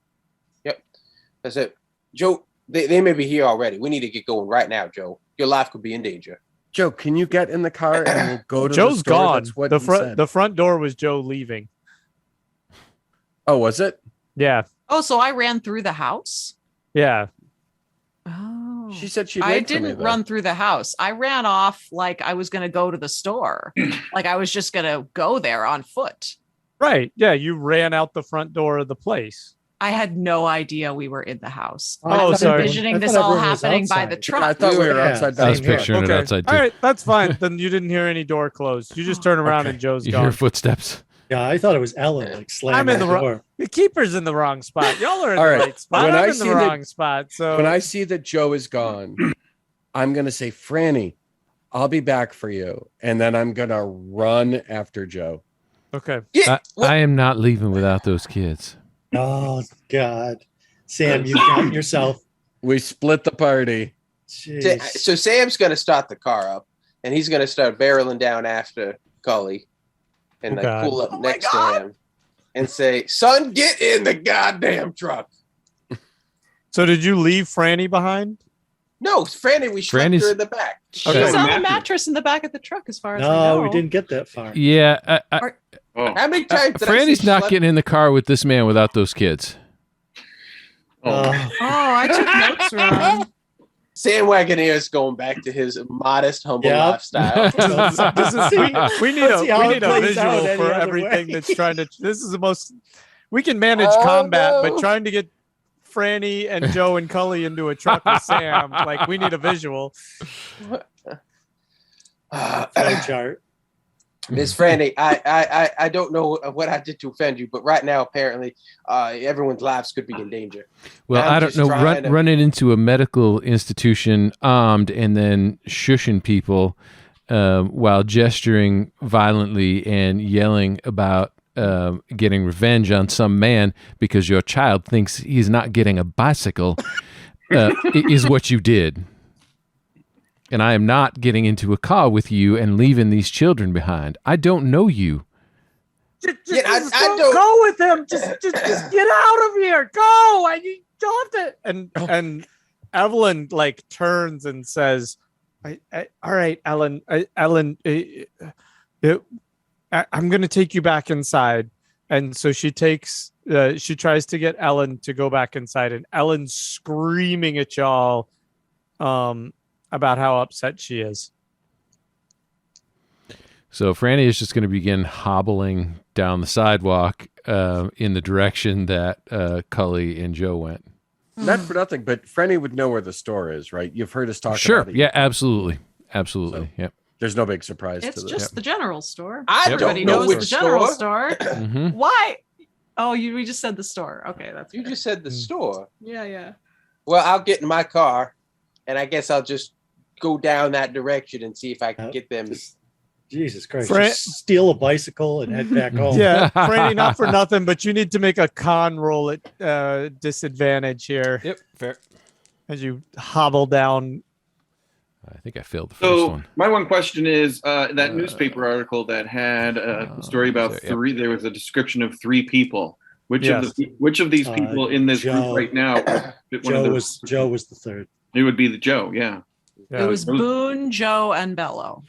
I said, Joe, they may be here already. We need to get going right now, Joe. Your life could be in danger. Joe, can you get in the car and we'll go to the Joe's store? gone. That's what The he front said. the front door was Joe leaving. Oh, was it? Yeah. Oh, so I ran through the house? Yeah. Oh. She said she'd I wait for me, didn't though. run through the house. I ran off like I was going to go to the store. Like I was just going to go there on foot. Right. Yeah, you ran out the front door of the place. I had no idea we were in the house. Oh, I was sorry. envisioning I this thought all everyone was happening by the outside. truck. I thought we were Yeah, outside. I was same here. picturing it Okay. outside All too. right, that's fine. Then you didn't hear any door close. You just turn around Okay. and Joe's You hear gone. footsteps. Yeah, I thought it was Ellen like slamming I'm in the the door. The keeper's in the wrong spot. Y'all are in All the right. right spot. When I'm I in see the that- wrong spot. So When I see that Joe is gone, I'm going to say, Franny, I'll be back for you. And then I'm going to run after Joe. okay. I am not leaving without those kids. Oh God, Sam, you got yourself. We split the party. Jeez. So Sam's going to start the car up, and he's going to start barreling down after Cully and Oh, like God. pull up next to him and say, son, get in the goddamn truck. So did you leave Franny behind? No, Franny, we slept Franny's- her in the back. She Okay. was on a Mattress. mattress in the back of the truck as far as I No, know. we didn't get that far. Yeah, Oh, How many times did I say Franny's not slept- getting in the car with this man without those kids. oh. Oh, I took notes wrong. Sam Wagoneer is going back to his modest, humble Yep. lifestyle. This is we need Let's see how it a plays out visual any for other everything way. that's trying to. This is the most we can manage Oh, combat, no. but trying to get Franny and Joe and Cully into a truck with Sam, like we need a visual. Flow chart. Miss Franny, I don't know what I did to offend you, but right now apparently everyone's lives could be in danger. Well, I'm I don't just know. trying to- Running into a medical institution armed and then shushing people while gesturing violently and yelling about getting revenge on some man because your child thinks he's not getting a bicycle is what you did. And I am not getting into a car with you and leaving these children behind. I don't know you. Yeah, I Just don't- go with him. Just get out of here. Go. You don't have to. And Evelyn like turns and says, "All right, Ellen. Ellen, I'm going to take you back inside." And so she tries to get Ellen to go back inside, and Ellen's screaming at y'all about how upset she is. So Franny is just going to begin hobbling down the sidewalk in the direction that Cully and Joe went. Not for nothing, but Franny would know where the store is, right? You've heard us talk Sure. about it. Yeah, absolutely. Absolutely. So- Yep. There's no big surprise It's to this. just the general store. I Everybody don't know knows which the general store. store. hmm Why? Oh, we just said the store. Okay, that's You fair. just said the store. Yeah. Well, I'll get in my car, and I guess I'll just go down that direction and see if I can get them. Jesus Christ. Fran- Just steal a bicycle and head back home. Yeah, Franny, not for nothing, but you need to make a con roll at disadvantage here Yep. Fair. as you hobble down. I think I failed the first So one. my one question is that newspaper article that had a story about so, yeah. three. There was a description of three people. Which Yes. of these people in this Joe. group right now? Joe was the third. It would be the Joe. Yeah. Yeah. It was Boone, Joe, and Bello.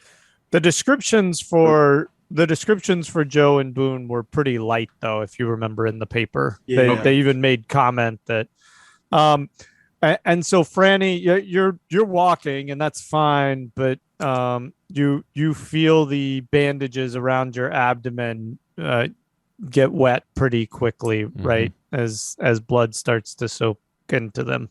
The descriptions for Joe and Boone were pretty light, though. If you remember in the paper, Yeah. they even made comment that, and so Franny, you're walking, and that's fine, but you feel the bandages around your abdomen get wet pretty quickly, right? As blood starts to soak into them.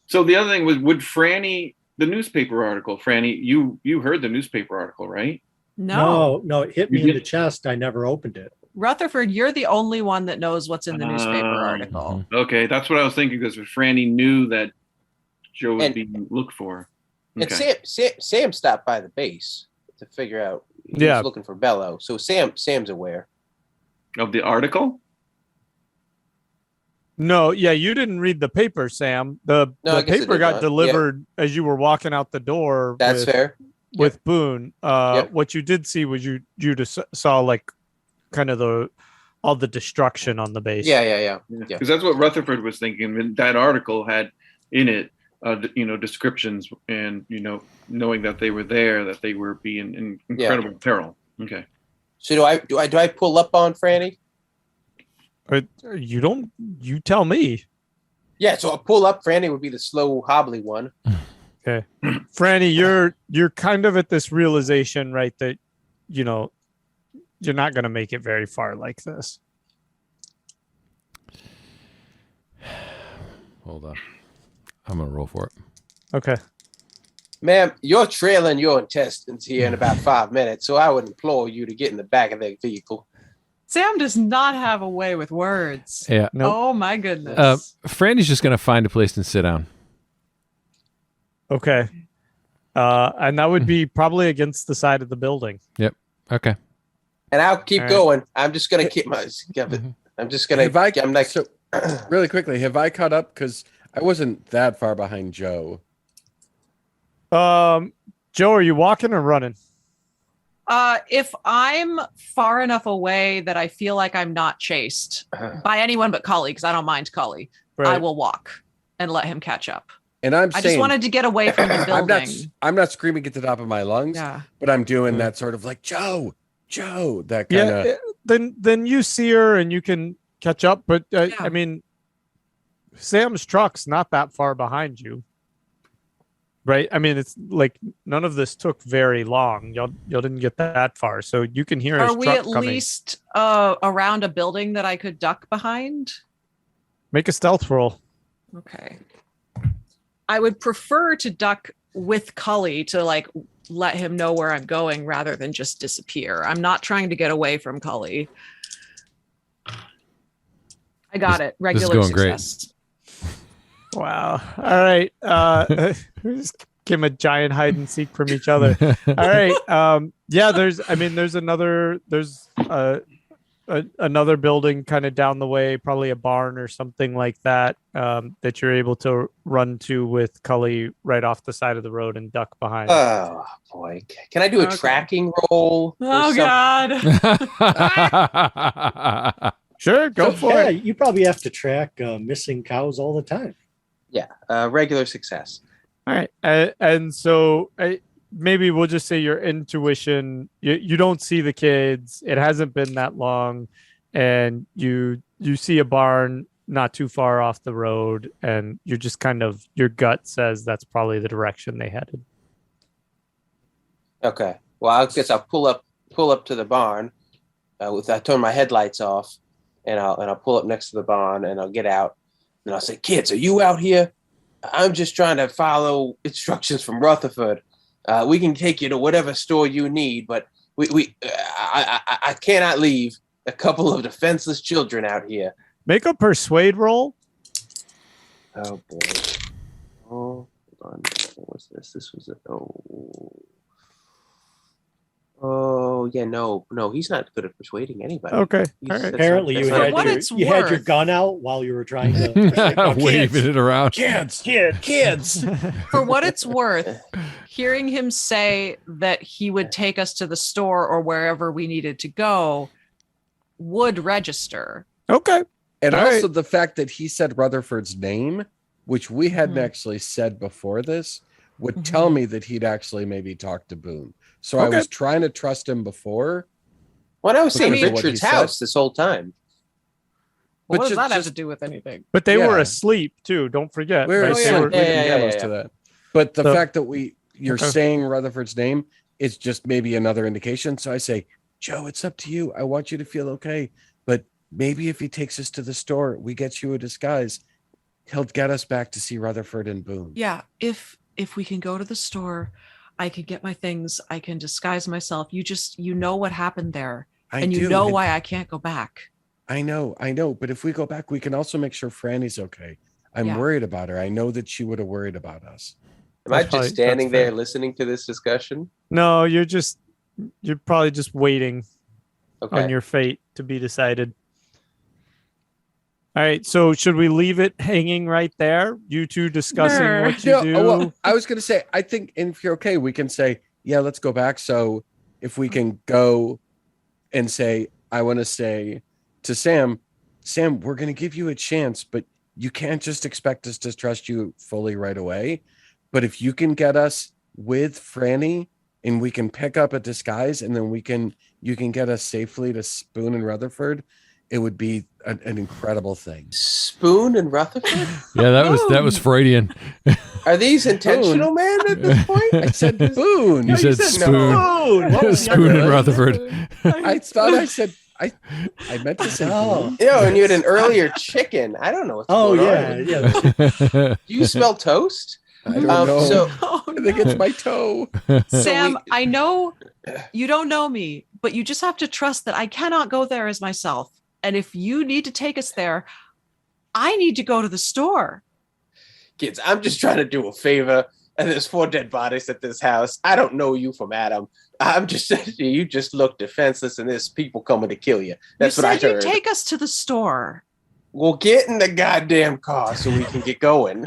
So the other thing was, would Franny, the newspaper article, Franny, you heard the newspaper article, right? No. No, it hit me in the chest. I never opened it. Rutherford, you're the only one that knows what's in the newspaper article. Okay, that's what I was thinking, because Franny knew that Joe was being looked for. Okay. And Sam stopped by the base to figure out. He was looking for Bello, so Sam's aware of the article. No, yeah, you didn't read the paper, Sam. The paper got delivered as you were walking out the door. That's fair. With Boone. What you did see was you just saw like kind of all the destruction on the base. Yeah. Because that's what Rutherford was thinking. And that article had in it, descriptions and knowing that they were there, that they were being in incredible peril. Okay. So do I pull up on Franny? You tell me. Yeah, so I'll pull up. Franny would be the slow, hobbly one. Okay. Franny, you're kind of at this realization, right, that you're not going to make it very far like this. Hold on. I'm going to roll for it. Okay. Ma'am, you're trailing your intestines here in about 5 minutes, so I would implore you to get in the back of the vehicle. Sam does not have a way with words. Yeah. Nope. Oh my goodness. Franny's just going to find a place to sit down. Okay. And that would be probably against the side of the building. Yep. Okay. And I'll keep going. I'm just going to keep I'm just going to. I'm like, so, really quickly, have I caught up? Because I wasn't that far behind Joe. Joe, are you walking or running? If I'm far enough away that I feel like I'm not chased by anyone but Cully, because I don't mind Cully, I will walk and let him catch up. And I just wanted to get away from the building. I'm not screaming at the top of my lungs, but I'm doing that sort of like Joe, that kind of. Yeah, then you see her and you can catch up. But I mean, Sam's truck's not that far behind you, right? I mean, it's like none of this took very long. Y'all didn't get that far, so you can hear. Are we at least around a building that I could duck behind? Make a stealth roll. Okay. I would prefer to duck with Cully to like let him know where I'm going rather than just disappear. I'm not trying to get away from Cully. I got it. Regular success. Great. Wow. All right. Just give a giant hide and seek from each other. All right. There's another building kind of down the way, probably a barn or something like that, that you're able to run to with Cully right off the side of the road and duck behind. Oh boy. Can I do a tracking roll? Oh God. Sure, go for it. You probably have to track missing cows all the time. Yeah, regular success. All right. And so maybe we'll just say your intuition, you don't see the kids. It hasn't been that long. And you see a barn not too far off the road. And you're just kind of, your gut says that's probably the direction they headed. Okay. Well, I guess I'll pull up to the barn. I turn my headlights off, and I'll pull up next to the barn, and I'll get out, and I'll say, "Kids, are you out here? I'm just trying to follow instructions from Rutherford. We can take you to whatever store you need, but I cannot leave a couple of defenseless children out here." Make a persuade roll. Oh boy. Oh, hold on. What was this? This was Oh yeah, no, he's not good at persuading anybody. Okay. All right. Apparently you had your gun out while you were trying to waving it around. Kids. For what it's worth, hearing him say that he would take us to the store or wherever we needed to go would register. Okay. And also the fact that he said Rutherford's name, which we hadn't actually said before this, would tell me that he'd actually maybe talked to Boone. So I was trying to trust him before. Well, I was saying Richard's house this whole time. What does that have to do with anything? But they were asleep too. Don't forget. We were asleep. To that. But the fact that you're saying Rutherford's name is just maybe another indication. So I say, Joe, it's up to you. I want you to feel okay, but maybe if he takes us to the store, we get you a disguise. He'll get us back to see Rutherford and Boone. Yeah, if we can go to the store, I can get my things, I can disguise myself. You know what happened there. You know why I can't go back. I know. But if we go back, we can also make sure Franny's okay. I'm worried about her. I know that she would have worried about us. Am I just standing there listening to this discussion? No, you're probably just waiting on your fate to be decided. All right, so should we leave it hanging right there? You two discussing what you do? Well, I was going to say, I think if you're okay, we can say, yeah, let's go back. So if we can go and say, I want to say to Sam, we're going to give you a chance, but you can't just expect us to trust you fully right away. But if you can get us with Franny and we can pick up a disguise and then you can get us safely to Boone and Rutherford, it would be an incredible thing. Spoon and Rutherford? Yeah, that was Freudian. Are these intentional, man, at this point? I said Boone. You said Spoon. No. Spoon and Rutherford. I thought I said I meant to say Boone. And you had an earlier chicken. I don't know what's going on. yeah. Do you smell toast? I don't know. Oh, I think it's my toe. Sam, I know you don't know me, but you just have to trust that I cannot go there as myself. And if you need to take us there, I need to go to the store. Kids, I'm just trying to do a favor. And there's 4 dead bodies at this house. I don't know you from Adam. You just look defenseless and there's people coming to kill you. That's what I heard. You said you'd take us to the store. Well, get in the goddamn car so we can get going.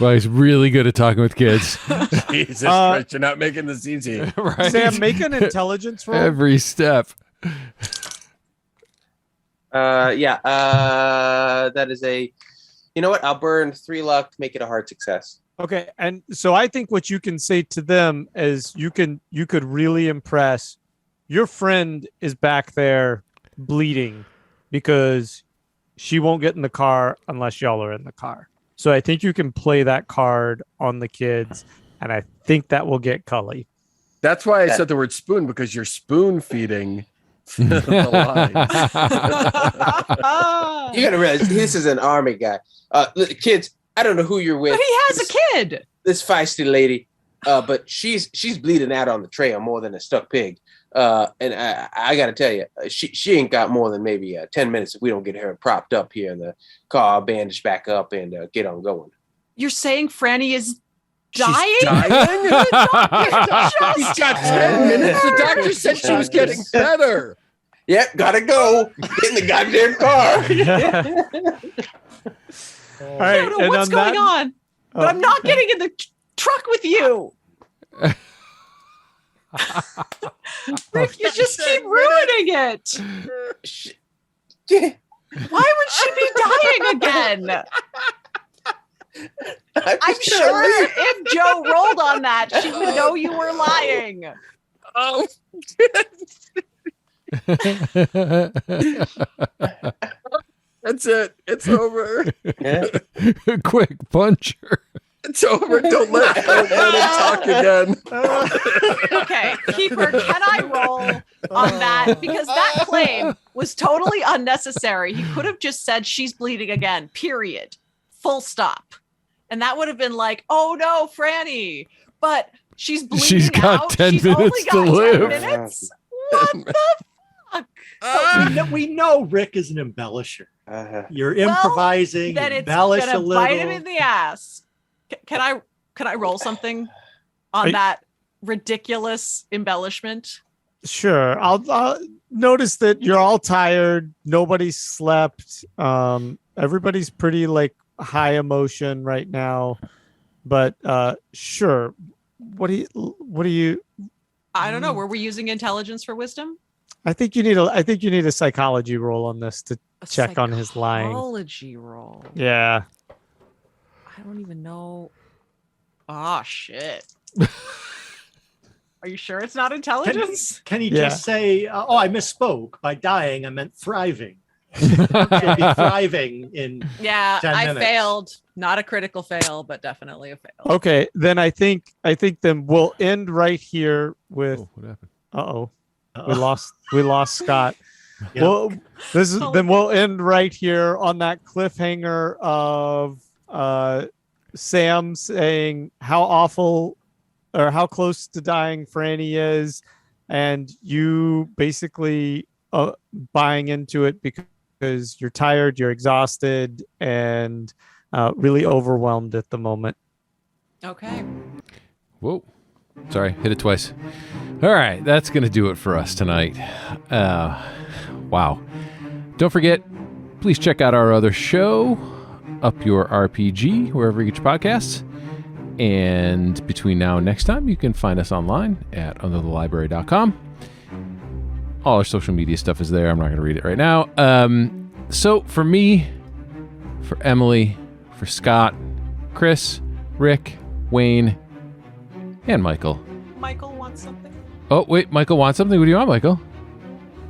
Well, he's really good at talking with kids. Jesus Christ, you're not making this easy. Right? Sam, make an intelligence roll. Every step. That is you know what? I'll burn 3 luck to make it a hard success. Okay, and so I think what you can say to them is you could really impress. Your friend is back there bleeding because she won't get in the car unless y'all are in the car. So I think you can play that card on the kids, and I think that will get Cully. That's why I said the word spoon, because you're spoon feeding the line. You gotta realize this is an army guy. Kids, I don't know who you're with. But he has a kid. This feisty lady, but she's bleeding out on the trail more than a stuck pig. And I gotta tell you, she ain't got more than maybe 10 minutes if we don't get her propped up here in the car, bandaged back up, and get on going. You're saying Franny is dying? She's dying? He's got 10 minutes. The doctor said she was getting better. Yep, gotta go. Get in the goddamn car. All right, I don't know what's going on, but I'm not getting in the truck with you. Rick, you just keep ruining it. Why would she be dying again? I'm sure if Joe rolled on that, she would know you were lying. Oh. That's it. It's over. Quick, punch her. It's over. Don't let him talk again. Okay, Keeper, can I roll on that? Because that claim was totally unnecessary. He could have just said she's bleeding again, period. Full stop. And that would have been like, oh no, Franny. But she's bleeding She's got out. 10 She's minutes only got to live. 10 minutes? What the fuck? We know Rick is an embellisher. You're Well, improvising, then it's embellish gonna a little. bite him in the ass. Can I roll something on that ridiculous embellishment? Sure. I'll notice that you're all tired. Nobody slept. Everybody's pretty like high emotion right now. But sure. What do you? I don't know. Were we using intelligence for wisdom? I think you need a psychology roll on this to check on his lying. Psychology roll. Yeah. I don't even know. Ah, shit. Are you sure it's not intelligence? Can he just say, oh, I misspoke. By dying, I meant thriving. She'll be thriving in 10 minutes. Failed. Not a critical fail, but definitely a fail. Okay, then I think then we'll end right here with. Oh, what happened? Uh-oh. We lost Scott. Yep. Well, then we'll end right here on that cliffhanger of Sam saying how awful or how close to dying Franny is, and you basically buying into it because you're tired, you're exhausted, and really overwhelmed at the moment. Okay. Whoa. Sorry, hit it twice. All right, that's going to do it for us tonight. Wow. Don't forget, please check out our other show, Up Your RPG, wherever you get your podcasts. And between now and next time, you can find us online at underthelibrary.com. All our social media stuff is there. I'm not going to read it right now. So for me, for Emily, for Scott, Chris, Rick, Wayne, and Michael. Michael wants something. Oh, wait, Michael wants something? What do you want, Michael?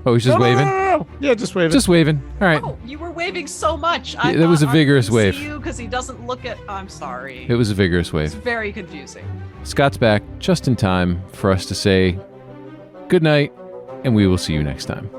Oh, he's just waving? No. Yeah, just waving. Just waving. All right. Oh, you were waving so much. Yeah, that was a vigorous wave. Because he doesn't look at. I'm sorry. It was a vigorous It's wave. very confusing. Scott's back just in time for us to say good night, and we will see you next time.